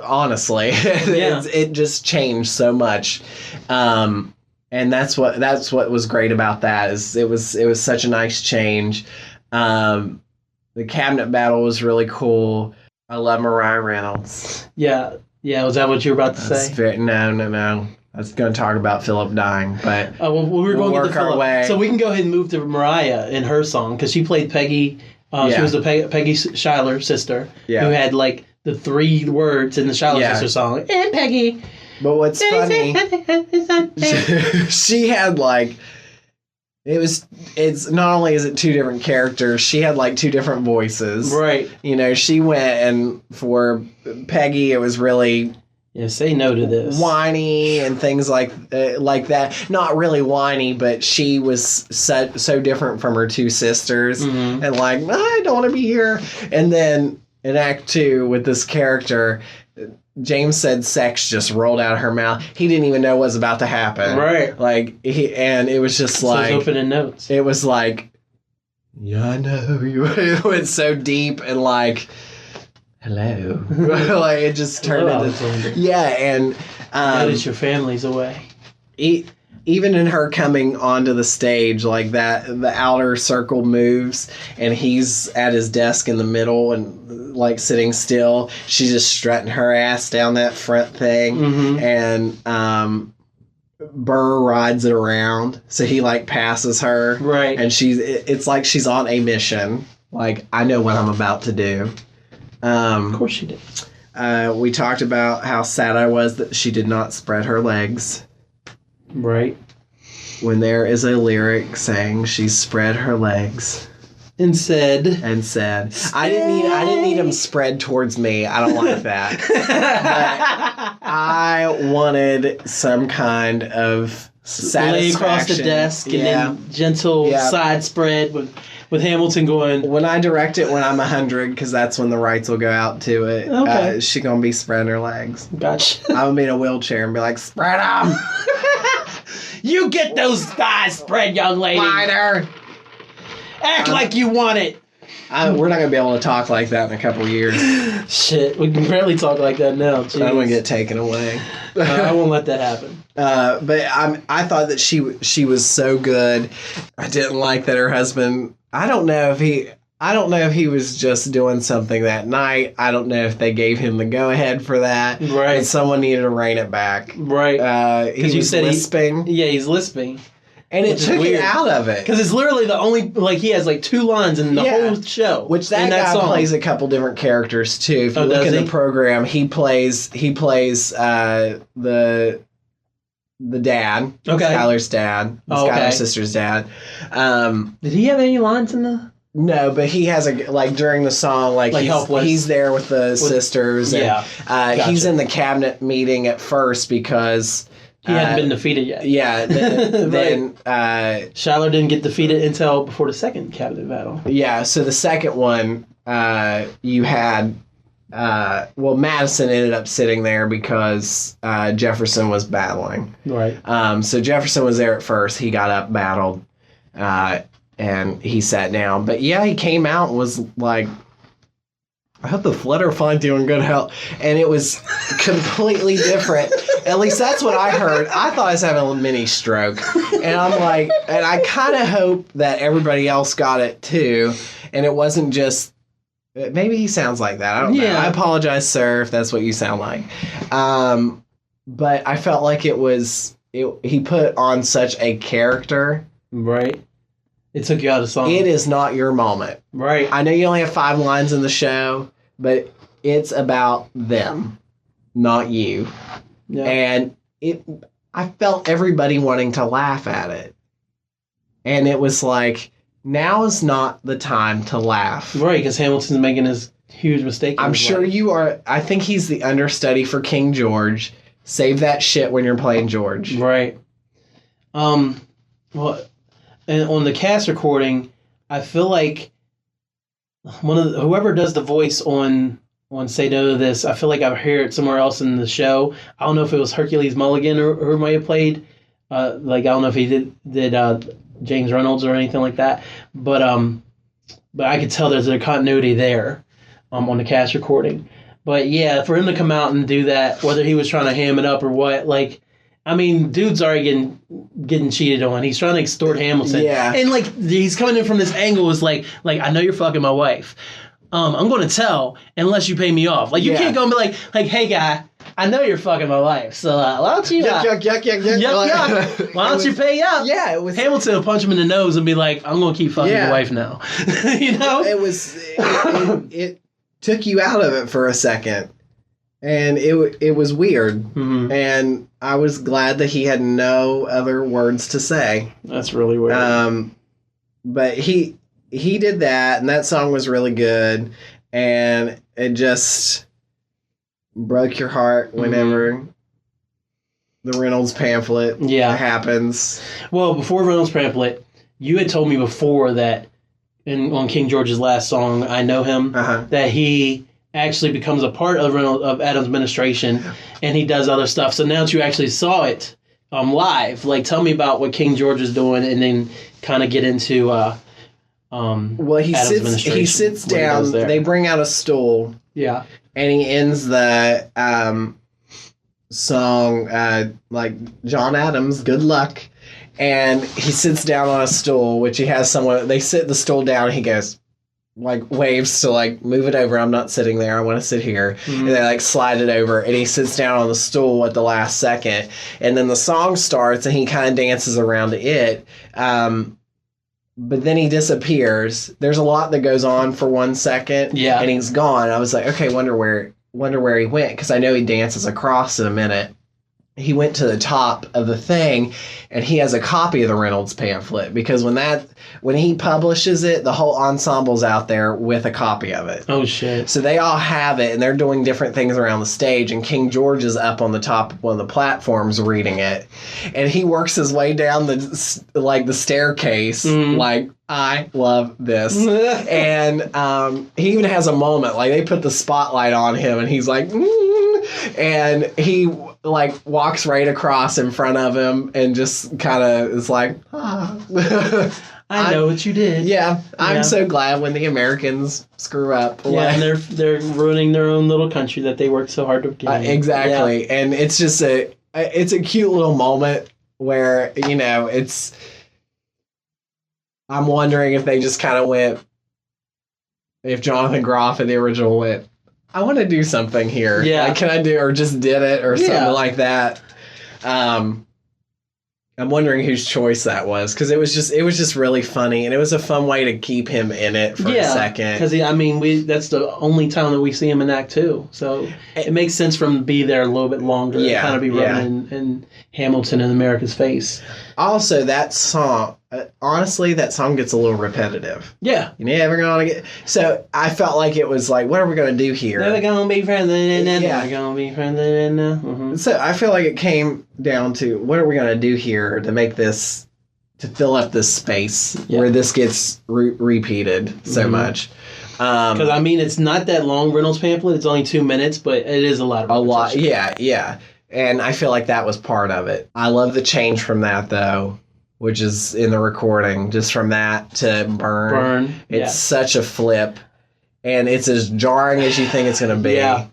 honestly, it just changed so much, and that's what was great about that. Is it was such a nice change. The cabinet battle was really cool. I love Mariah Reynolds. Yeah. Was that what you were about to say? No. I was going to talk about Philip dying, but we were going to work our way. So we can go ahead and move to Mariah in her song, because she played Peggy. She was the Peggy Schuyler sister, who had like the 3 words in the Schuyler sister song. And Peggy. But what's funny, she had like, it's not only is it 2 different characters, she had like 2 different voices. Right. You know, she went, and for Peggy, it was really... Yeah, say no to this. Whiny and things like that. Not really whiny, but she was so different from her 2 sisters. Mm-hmm. And like, I don't want to be here. And then in Act 2 with this character, James said sex just rolled out of her mouth. He didn't even know what was about to happen. Right. Like, and it was just like... So opening notes. It was like, yeah, I know. It went so deep and like... Hello. Like it just turned into... Yeah, and... Notice your family's away. Even in her coming onto the stage, like that, the outer circle moves, and he's at his desk in the middle and like sitting still. She's just strutting her ass down that front thing, and Burr rides it around, so he like passes her, right? And it's like she's on a mission. Like, I know what I'm about to do. Of course she did. We talked about how sad I was that she did not spread her legs. Right. When there is a lyric saying she spread her legs. And said. I didn't need them spread towards me. I don't like that. But I wanted some kind of satisfaction. Lay across the desk and then gentle side spread with Hamilton going... When I direct it when I'm 100, because that's when the rights will go out to it, okay. She gonna be spreading her legs. Gotcha. I'm gonna be in a wheelchair and be like, spread them! You get those thighs spread, young lady! Wider! Act like you want it! We're not gonna be able to talk like that in a couple years. Shit, we can barely talk like that now. Jeez. I'm gonna get taken away. I won't let that happen. But I thought that she was so good. I didn't like that her husband... I don't know if he was just doing something that night. I don't know if they gave him the go-ahead for that. Right. And someone needed to rein it back. Right. He was lisping. He's lisping. And it took it out of it. Because it's literally the only... Like, he has, like, 2 lines in the whole show. Which that guy plays a couple different characters, too. If you look at the program, he plays the dad. Okay. Skylar's dad. Skylar's sister's dad. Did he have any lines in the... No, but he has during the song, he's there with the sisters. And, gotcha. He's in the cabinet meeting at first because... He hadn't been defeated yet. Yeah. Then Schuyler didn't get defeated until before the second cabinet battle. Yeah, so the second one, you had... Madison ended up sitting there because Jefferson was battling. Right. So Jefferson was there at first. He got up, battled, and he sat down. But yeah, he came out and was like, I hope the flutter find you in good health. And it was completely different. At least that's what I heard. I thought I was having a mini stroke. And I'm like, and I kind of hope that everybody else got it too. And it wasn't just... Maybe he sounds like that. I don't know. I apologize, sir, if that's what you sound like. But I felt like he put on such a character. Right. It took you out of song. It is not your moment. Right. I know you only have 5 lines in the show, but it's about them, not you. Yeah. And I felt everybody wanting to laugh at it. And it was like... Now is not the time to laugh. Right, because Hamilton's making his huge mistake. I'm sure you are. I think he's the understudy for King George. Save that shit when you're playing George. Right. Well, and on the cast recording, I feel like whoever does the voice on on Say No to This. I feel like I've heard it somewhere else in the show. I don't know if it was Hercules Mulligan or who might have played. I don't know if he did James Reynolds or anything like that. But I could tell there's a continuity there on the cast recording. But yeah, for him to come out and do that, whether he was trying to ham it up or what, like, I mean, dude's already getting cheated on. He's trying to extort Hamilton. Yeah. And like he's coming in from this angle is like I know you're fucking my wife. I'm going to tell unless you pay me off. Like, you can't go and be like, hey, guy, I know you're fucking my wife, so why don't you... yuck. Why don't you pay up? Yeah, it was... Hamilton will punch him in the nose and be like, I'm going to keep fucking your wife now. You know? It took you out of it for a second. And it was weird. Mm-hmm. And I was glad that he had no other words to say. That's really weird. But he did that, and that song was really good, and it just broke your heart whenever the Reynolds pamphlet happens. Well, before Reynolds pamphlet, you had told me before that on King George's last song, I Know Him, that he actually becomes a part of Adam's administration, and he does other stuff. So now that you actually saw it live, like, tell me about what King George is doing, and then kind of get into... well, he sits down. They bring out a stool. Yeah, and he ends the song like John Adams, "Good Luck," and he sits down on a stool, which he has someone. They sit the stool down. And he goes, like, waves to like move it over. I'm not sitting there. I want to sit here. And they like slide it over, and he sits down on the stool at the last second, and then the song starts, and he kind of dances around to it. But then he disappears. There's a lot that goes on for 1 second. Yeah. And he's gone. I was like, okay, wonder where he went, because I know he dances across in a minute. He went to the top of the thing, and he has a copy of the Reynolds pamphlet, because when he publishes it, the whole ensemble's out there with a copy of it. Oh, shit. So they all have it, and they're doing different things around the stage, and King George is up on the top of one of the platforms reading it. And he works his way down the staircase, like, I love this. And he even has a moment, like, they put the spotlight on him, and he's like, and he... like walks right across in front of him and just kind of is like, I know what you did. Yeah, I'm so glad when the Americans screw up. Yeah, and they're ruining their own little country that they worked so hard to get. Exactly, and it's just it's a cute little moment where, you know, I'm wondering if they just kind of went, if Jonathan Groff in the original went, I want to do something here. Yeah. Like, can I do, or just did it, or something like that. I'm wondering whose choice that was, because it was just really funny, and it was a fun way to keep him in it for a second. Because that's the only time that we see him in Act 2, so it makes sense for him to be there a little bit longer, and kind of be rubbing in Hamilton and America's face. Also, that song, honestly, that song gets a little repetitive. Yeah. You're never gonna get... So, I felt like it was like, what are we gonna do here? Never gonna be friends, never gonna be friends. Mm-hmm. So, I feel like it came down to, what are we gonna do here to make this, to fill up this space where this gets repeated so much. Because, it's not that long, Reynolds pamphlet. It's only 2 minutes, but it is a lot of repetition. Yeah. And I feel like that was part of it. I love the change from that, though, which is in the recording. Just from that to Burn. It's such a flip. And it's as jarring as you think it's going to be. Yeah.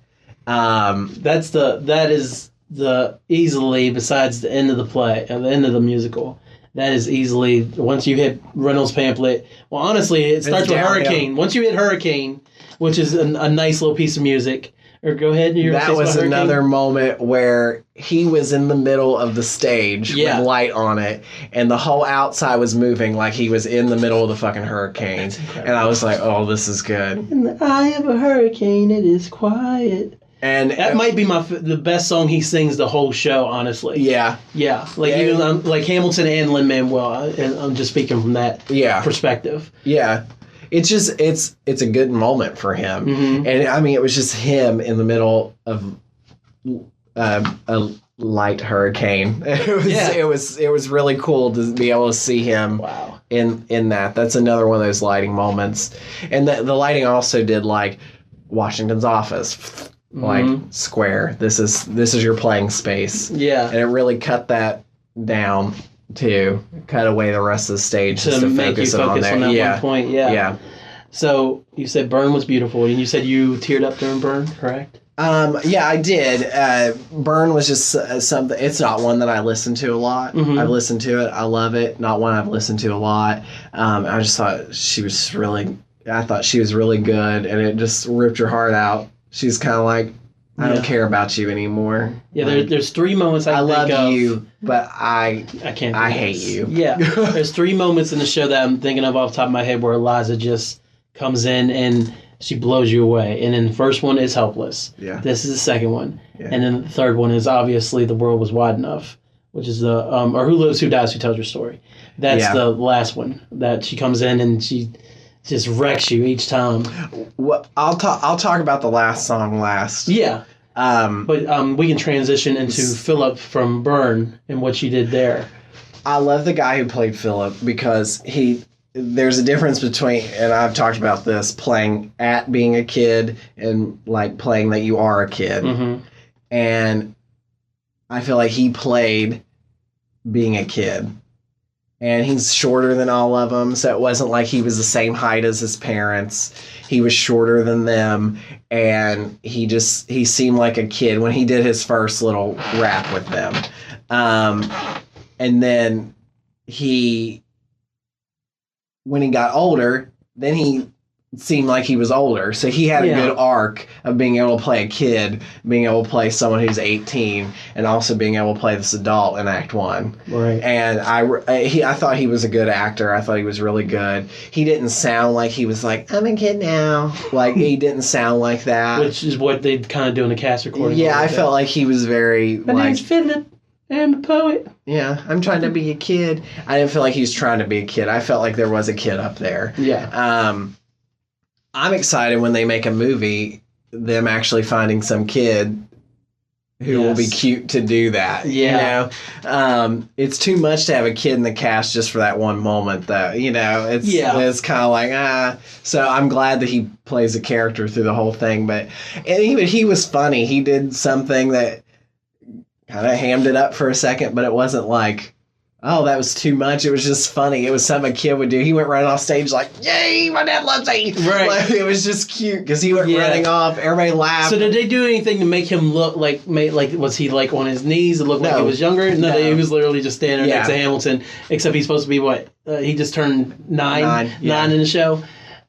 That is the easily, besides the end of the play, at the end of the musical, that is easily, once you hit Reynolds pamphlet, well, honestly, it starts with Hurricane. Once you hit Hurricane, which is a nice little piece of music, or go ahead. That was another moment where he was in the middle of the stage with light on it, and the whole outside was moving like he was in the middle of the fucking hurricane. And I was like, oh, this is good. In the eye of a hurricane, it is quiet. And that might be the best song he sings the whole show, honestly. Yeah. Even like Hamilton and Lin-Manuel, and I'm just speaking from that perspective. Yeah. It's just, it's a good moment for him. Mm-hmm. And it was just him in the middle of a light hurricane. It was really cool to be able to see him in that. That's another one of those lighting moments. And the lighting also did, like, Washington's office, like square. This is your playing space. Yeah. And it really cut that down too. Cut away the rest of the stage just to make you focus focus on on that there. one point. Yeah. Yeah. So you said Burn was beautiful, and you said you teared up during Burn, correct? Yeah, I did. Burn was just something. It's not one that I listen to a lot. I've listened to it. I love it. Not one I've listened to a lot. I just thought she was really good, and it just ripped your heart out. She's kind of like, I don't care about you anymore. Yeah, like, there's 3 moments I love think of. you, but I can't. I hate you. Yeah, there's 3 moments in the show that I'm thinking of off the top of my head where Eliza just comes in and she blows you away. And then the first one is Helpless. Yeah. This is the second one. Yeah. And then the third one is obviously The World Was Wide Enough, which is the or Who Lives, Who Dies, Who Tells Your Story. That's the last one that she comes in and she just wrecks you each time. Well, I'll talk about the last song last. Yeah. But we can transition into Philip from Burn and what she did there. I love the guy who played Philip because there's a difference between, and I've talked about this, playing at being a kid and like playing that you are a kid. And I feel like he played being a kid. And he's shorter than all of them, so it wasn't like he was the same height as his parents. He was shorter than them, and he seemed like a kid when he did his first little rap with them. And then when he got older, then he seemed like he was older. So he had a good arc of being able to play a kid, being able to play someone who's 18, and also being able to play this adult in Act 1. Right. And I thought he was a good actor. I thought he was really good. He didn't sound like he was like, I'm a kid now. Like, he didn't sound like that. Which is what they kind of do in the cast recording. Yeah, I felt like he was very, My name's Philip. I'm a poet. Yeah, I'm trying to be a kid. I didn't feel like he was trying to be a kid. I felt like there was a kid up there. Yeah. I'm excited when they make a movie, them actually finding some kid who will be cute to do that. Yeah. You know? It's too much to have a kid in the cast just for that one moment, though. You know, it's kind of like, So I'm glad that he plays a character through the whole thing. But he was funny. He did something that kind of hammed it up for a second, but it wasn't like, oh, that was too much. It was just funny. It was something a kid would do. He went running off stage like, yay, my dad loves me. Right. Like, it was just cute because he went running off. Everybody laughed. So did they do anything to make him look like, was he like on his knees? It looked like he was younger? No, he was literally just standing next to Hamilton, except he's supposed to be what? He just turned 9 in the show?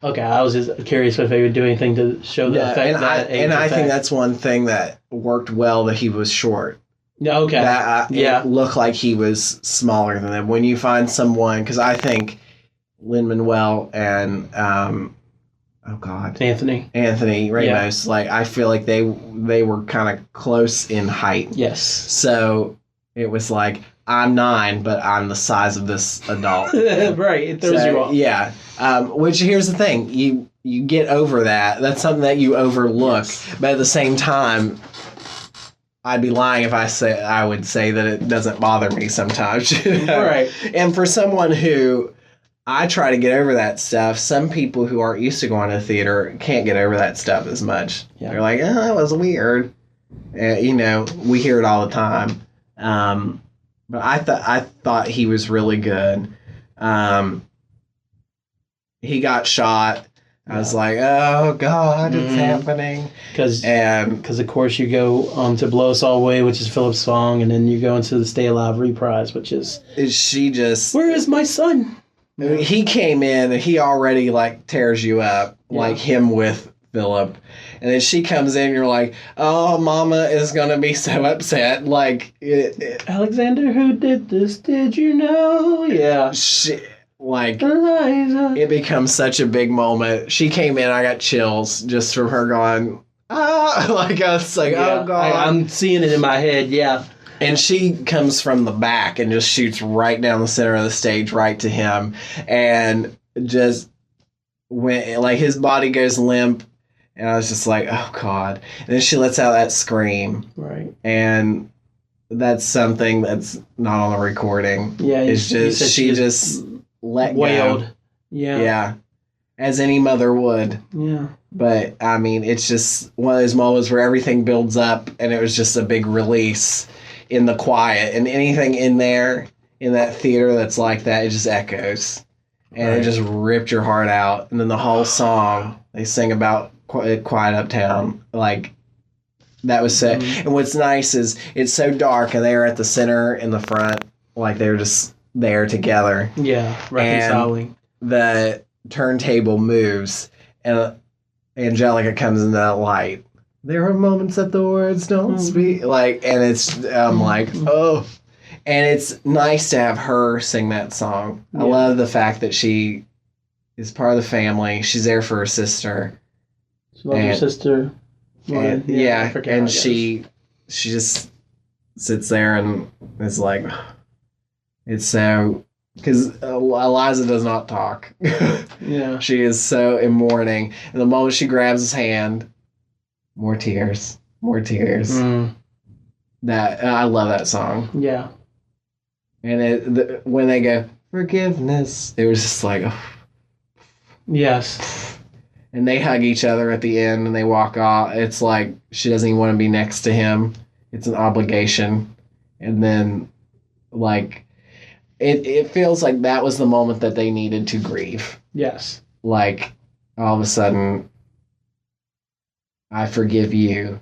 Okay, I was just curious if they would do anything to show the effect. I think that's one thing that worked well, that he was short. Okay. It looked like he was smaller than them. When you find someone, because I think Lin-Manuel and Anthony Ramos, like I feel like they were kind of close in height. Yes. So it was like, I'm 9, but I'm the size of this adult. Right. It throws you off. Yeah. Which here's the thing, you get over that. That's something that you overlook, but at the same time, I'd be lying if I would say that it doesn't bother me sometimes. Right. And for someone who, I try to get over that stuff, some people who aren't used to going to theater can't get over that stuff as much. Yeah. They're like, oh, that was weird. We hear it all the time. But I thought he was really good. He got shot. I was like, oh, God, it's happening. Because, of course, you go to Blow Us All Away, which is Philip's song, and then you go into the Stay Alive reprise, which is... She just... Where is my son? I mean, he came in, and he already, like, tears you up, like him with Philip. And then she comes in, and you're like, oh, Mama is going to be so upset. Like... Alexander, who did this? Did you know? Yeah. Like, Eliza. It becomes such a big moment. She came in, I got chills just from her going, like, I was like, oh, God. I'm seeing it in my head, yeah. And she comes from the back and just shoots right down the center of the stage, right to him. And just when, like, his body goes limp, and I was just like, oh, God. And then she lets out that scream. Right. And that's something that's not on the recording. Yeah. It's just, she just... let wailed. go. Yeah. As any mother would. Yeah. But, I mean, it's just one of those moments where everything builds up and it was just a big release in the quiet. And anything in there, in that theater that's like that, it just echoes. And it just ripped your heart out. And then the whole song, they sing about Quiet Uptown. Like, that was set. And what's nice is it's so dark and they are at the center in the front. Like, they were just there together. Yeah, reconciling. And the turntable moves and Angelica comes in that light. There are moments that the words don't speak. Like, and it's, I'm like, oh. And it's nice to have her sing that song. I love the fact that she is part of the family. She's there for her sister. She loves her sister. And she just sits there and is like, it's so, because Eliza does not talk. Yeah. She is so in mourning. And the moment she grabs his hand, more tears. That I love that song. Yeah. And when they go, forgiveness, it was just like, oh. Yes. And they hug each other at the end and they walk off. It's like she doesn't even want to be next to him. It's an obligation. And then, like, it feels like that was the moment that they needed to grieve. Yes. Like, all of a sudden, I forgive you.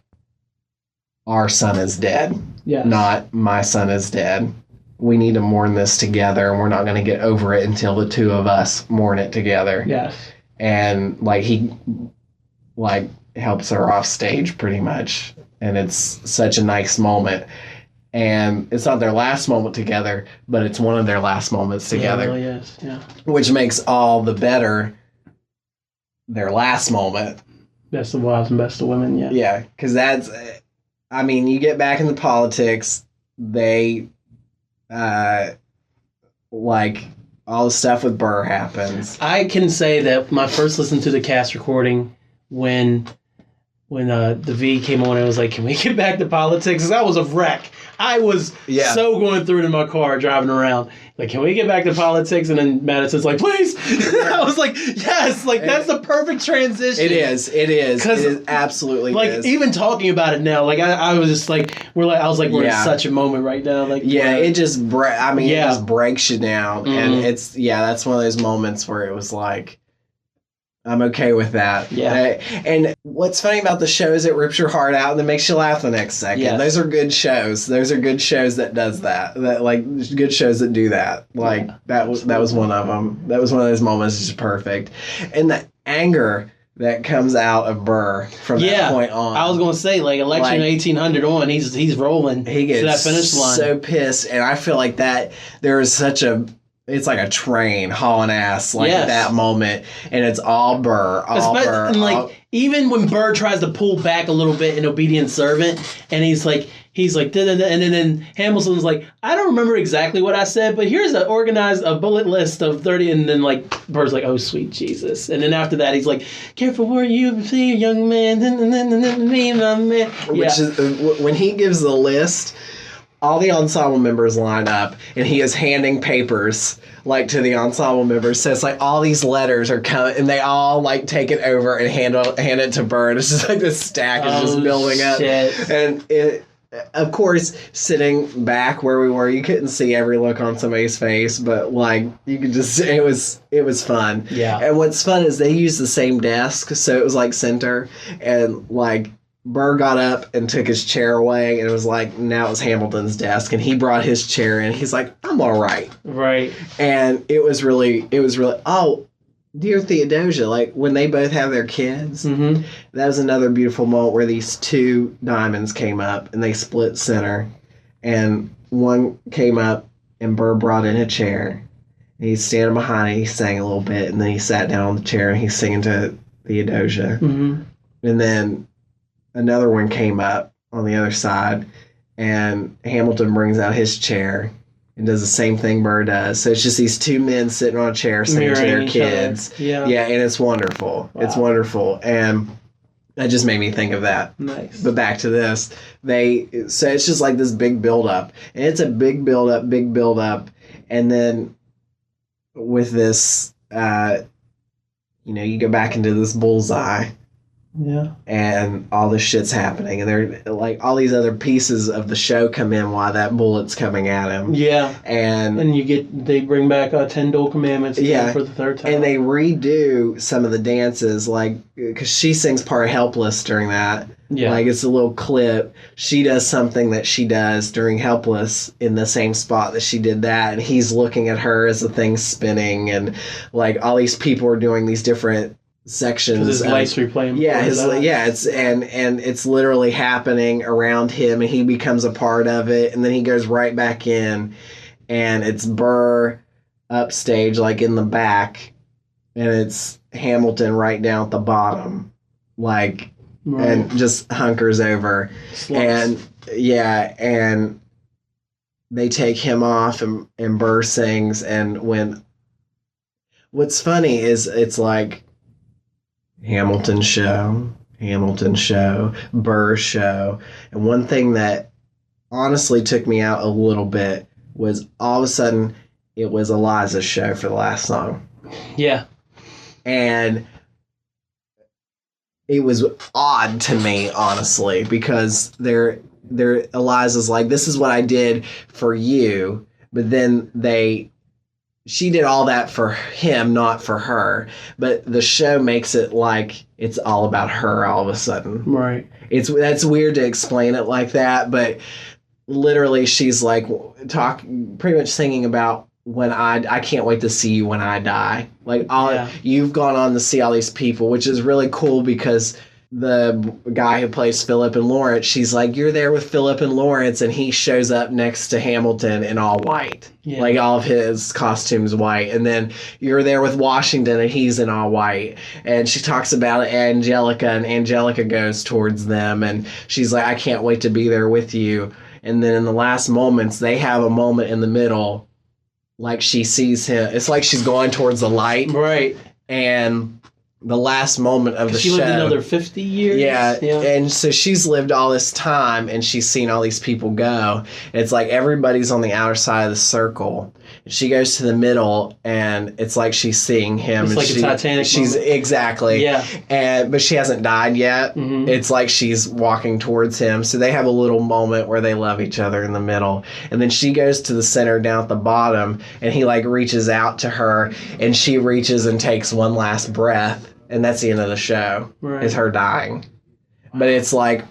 Our son is dead. Yes. Not my son is dead. We need to mourn this together, and we're not going to get over it until the two of us mourn it together. Yes. And, like, he, like, helps her off stage pretty much. And it's such a nice moment. And it's not their last moment together, but it's one of their last moments together. Yeah, it really is. Yeah. Which makes all the better their last moment. Best of wives and best of women, yeah. Yeah, because that's, I mean, you get back into politics, they, like, all the stuff with Burr happens. I can say that my first listen to the cast recording when the V came on, it was like, can we get back to politics? 'Cause I was a wreck. I was so going through it in my car driving around. Like, can we get back to politics? And then Madison's like, please. I was like, yes, like that's the perfect transition. It is. It is absolutely like is. Even talking about it now, like I was just like, we're in such a moment right now. Like, it just it just breaks you down, and it's that's one of those moments where it was like, I'm okay with that. Yeah. And what's funny about the show is it rips your heart out and then makes you laugh the next second. Yes. Those are good shows. Those are good shows that does that. That, like, good shows that do that. Like, that was one of them. That was one of those moments just perfect. And the anger that comes out of Burr from that point on. I was going to say, like, election 1800 on, he's rolling he gets to that finish line. So pissed. And I feel like that there is such a... It's like a train hauling ass, like at that moment, and it's all Burr, Burr. And like even when Burr tries to pull back a little bit in Obedient Servant, and he's like, and then Hamilton's like, I don't remember exactly what I said, but here's a bullet list of 30, and then like Burr's like, oh sweet Jesus, and then after that he's like, careful where you see, young man, me, my man. Which is when he gives the list. All the ensemble members line up, and he is handing papers, like, to the ensemble members. So it's like all these letters are coming, and they all, like, take it over and hand it to Burr. It's just like this stack is just building up. And it, of course, sitting back where we were, you couldn't see every look on somebody's face, but, like, you could just, it was fun. Yeah. And what's fun is they use the same desk, so it was, like, center, and, like, Burr got up and took his chair away, and it was like, now it's Hamilton's desk, and he brought his chair in. He's like, I'm all right. Right. And it was really, oh, dear Theodosia, like, when they both have their kids, that was another beautiful moment where these two diamonds came up, and they split center, and one came up, and Burr brought in a chair, and he's standing behind it, he sang a little bit, and then he sat down on the chair, and he's singing to Theodosia. And then another one came up on the other side, and Hamilton brings out his chair and does the same thing Burr does. So it's just these two men sitting on a chair singing to their kids. Yeah, and it's wonderful. Wow. It's wonderful. And that just made me think of that. Nice. But back to this. So it's just like this big build-up. And it's a big build-up. And then with this, you go back into this bullseye. Yeah. And all this shit's happening, and they're like all these other pieces of the show come in while that bullet's coming at him. Yeah. And they bring back 10 Dual Commandments again for the third time. And they redo some of the dances, like, because she sings part of Helpless during that. Yeah. Like, it's a little clip. She does something that she does during Helpless in the same spot that she did that, and he's looking at her as the thing's spinning, and like all these people are doing these different sections. His lights replaying. And it's literally happening around him, and he becomes a part of it, and then he goes right back in, and it's Burr upstage, like in the back, and it's Hamilton right down at the bottom, like, and just hunkers over. Slumps. And they take him off, and Burr sings, and what's funny is it's like Hamilton show, Burr show. And one thing that honestly took me out a little bit was all of a sudden it was Eliza's show for the last song. Yeah. And it was odd to me, honestly, because Eliza's like, this is what I did for you, but then she did all that for him, not for her. But the show makes it like it's all about her all of a sudden. Right. That's weird to explain it like that, but literally she's like pretty much singing about when I can't wait to see you when I die. Like you've gone on to see all these people, which is really cool because the guy who plays Philip and Lawrence, she's like, you're there with Philip and Lawrence, and he shows up next to Hamilton in all white. Yeah. Like all of his costumes white. And then you're there with Washington, and he's in all white. And she talks about Angelica, and Angelica goes towards them, and she's like, I can't wait to be there with you. And then in the last moments, they have a moment in the middle, like she sees him. It's like she's going towards the light. Right. And the last moment of the show. She lived another 50 years. Yeah, and so she's lived all this time, and she's seen all these people go. It's like everybody's on the outer side of the circle. She goes to the middle, and it's like she's seeing him. It's like a Titanic She's moment. Exactly. Yeah. But she hasn't died yet. Mm-hmm. It's like she's walking towards him. So they have a little moment where they love each other in the middle. And then she goes to the center down at the bottom, and he like reaches out to her, and she reaches and takes one last breath. And that's the end of the show, is her dying. But it's like,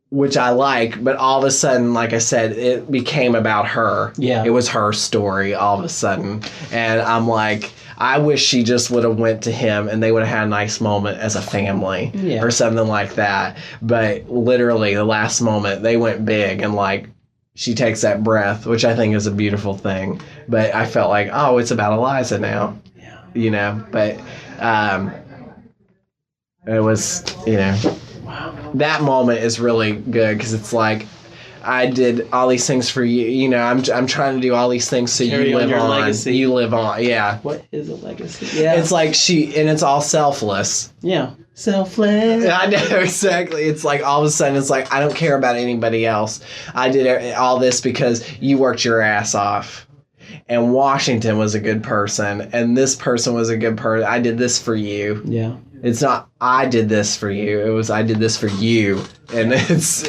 which I like, but all of a sudden, like I said, it became about her. Yeah. It was her story all of a sudden. And I'm like, I wish she just would have went to him and they would have had a nice moment as a family or something like that. But literally, the last moment, they went big and like, she takes that breath, which I think is a beautiful thing. But I felt like, oh, it's about Eliza now. Yeah. You know, but... it was, that moment is really good because it's like, I did all these things for you. I'm trying to do all these things so you live on. Legacy. You live on, yeah. What is a legacy? Yeah. It's like and it's all selfless. Yeah. Selfless. I know, exactly. It's like all of a sudden, it's like, I don't care about anybody else. I did all this because you worked your ass off. And Washington was a good person, and this person was a good person. I did this for you. Yeah. It's not, I did this for you. It was, I did this for you. And it's,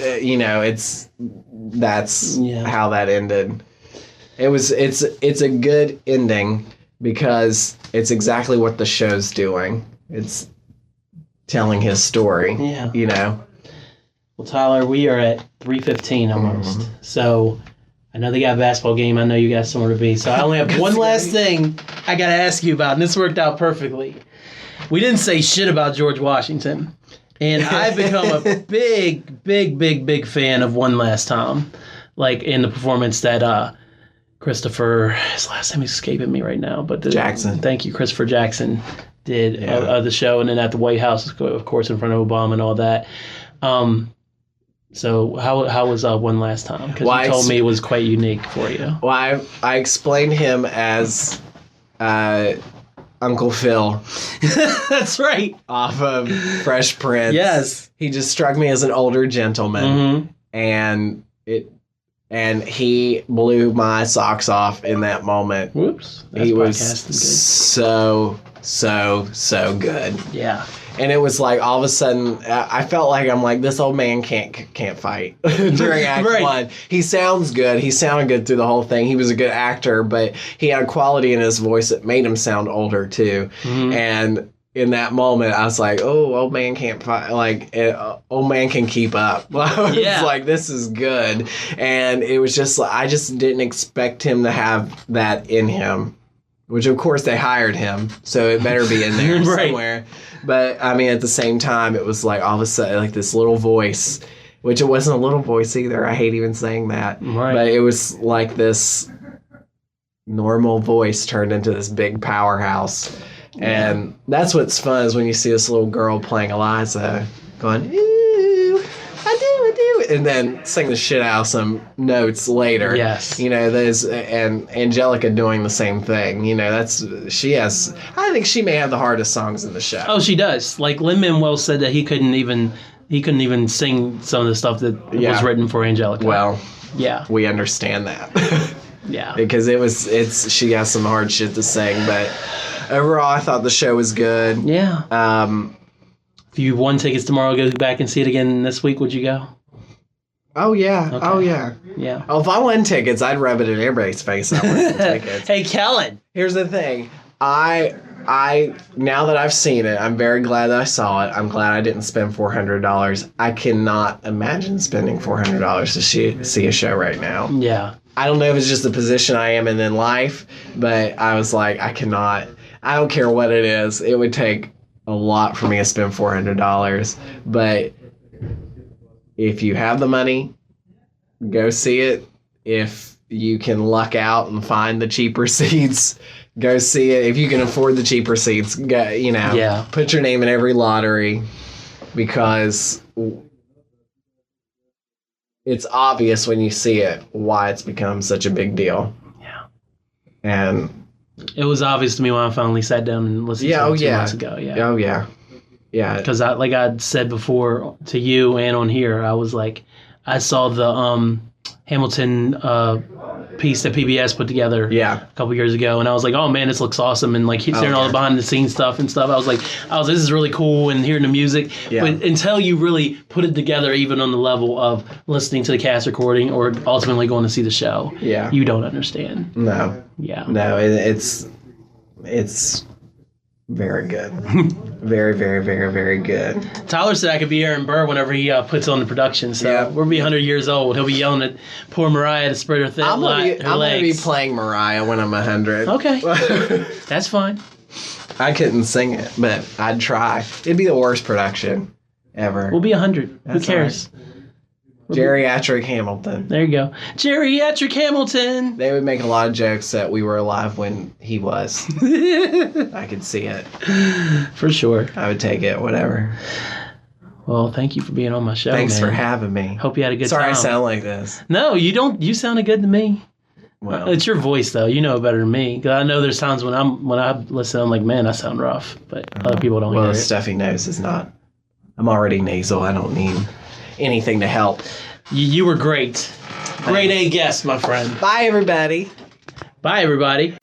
that's how that ended. It's a good ending because it's exactly what the show's doing. It's telling his story. Yeah. Well, Tyler, we are at 3:15 almost. Mm-hmm. So... I know they got a basketball game. I know you got somewhere to be. So I only have one last thing I got to ask you about, and this worked out perfectly. We didn't say shit about George Washington, and I've become a big fan of One Last Time, like in the performance that Christopher, his last name is escaping me right now, but Jackson. Thank you, Christopher Jackson did the show, and then at the White House, of course, in front of Obama and all that. So how was One Last Time? Because you told me it was quite unique for you. Well, I explained him as Uncle Phil. That's right. Off of Fresh Prince. Yes. He just struck me as an older gentleman. Mm-hmm. And he blew my socks off in that moment. Whoops. He was so good. Yeah. And it was like all of a sudden, I felt like I'm like, this old man can't fight during Act Right. 1. He sounds good. He sounded good through the whole thing. He was a good actor, but he had a quality in his voice that made him sound older too. And in that moment, I was like, oh, old man can't fight. Like, old man can keep up. I was like, this is good. And it was just, I just didn't expect him to have that in him. Which, of course, they hired him, so it better be in there somewhere. But, I mean, at the same time, it was like all of a sudden, like this little voice, which it wasn't a little voice either. I hate even saying that. Right. But it was like this normal voice turned into this big powerhouse. And that's what's fun is when you see this little girl playing Eliza going, ooh, I do, and then sing the shit out of some notes later. Yes. You know, and Angelica doing the same thing. You know, I think she may have the hardest songs in the show. Oh, she does. Like Lin-Manuel said that he couldn't even sing some of the stuff that was written for Angelica. Well, yeah, we understand that. yeah, because she has some hard shit to sing, but overall I thought the show was good. Yeah. If you won tickets tomorrow, go back and see it again this week, would you go? Oh yeah. Okay. Oh yeah. Yeah. Oh, if I won tickets, I'd rub it in everybody's face. I want some tickets. Hey, Kellen. Here's the thing. I now that I've seen it, I'm very glad that I saw it. I'm glad I didn't spend $400. I cannot imagine spending $400 to see a show right now. Yeah. I don't know if it's just the position I am in life, but I was like, I cannot. I don't care what it is. It would take a lot for me to spend $400. But if you have the money, go see it. If you can luck out and find the cheaper seats, go see it. If you can afford the cheaper seats, go, put your name in every lottery, because it's obvious when you see it why it's become such a big deal. Yeah. And it was obvious to me when I finally sat down and listened to it 2 months ago. Yeah. Oh, yeah. Yeah. Because like I said before to you and on here, I was like, I saw the Hamilton piece that PBS put together a couple years ago, and I was like, oh man, this looks awesome, and like hearing all the behind the scenes stuff and stuff, I was like, this is really cool, and hearing the music. But until you really put it together, even on the level of listening to the cast recording or ultimately going to see the show, you don't understand. No. Yeah. No, it's very good. Very, very, very, very good. Tyler said I could be Aaron Burr whenever he puts on the production, so we'll be 100 years old. He'll be yelling at poor Mariah to spread her I'm legs. going to be playing Mariah when I'm 100. Okay. That's fine. I couldn't sing it, but I'd try. It'd be the worst production ever. We'll be 100. Who cares? Right. Geriatric Hamilton. There you go. Geriatric Hamilton. They would make a lot of jokes that we were alive when he was. I could see it. For sure. I would take it, whatever. Well, thank you for being on my show, Thanks man. for having me. Hope you had a good time. Sorry I sound like this. No, you don't. You sounded good to me. Well, it's your voice, though. You know it better than me. Because I know there's times when I listen, I'm like, man, I sound rough. But other people don't hear it. Well, stuffy nose is not. I'm already nasal. I don't need anything to help. You were great. Great A guest, my friend. Bye, everybody. Bye, everybody.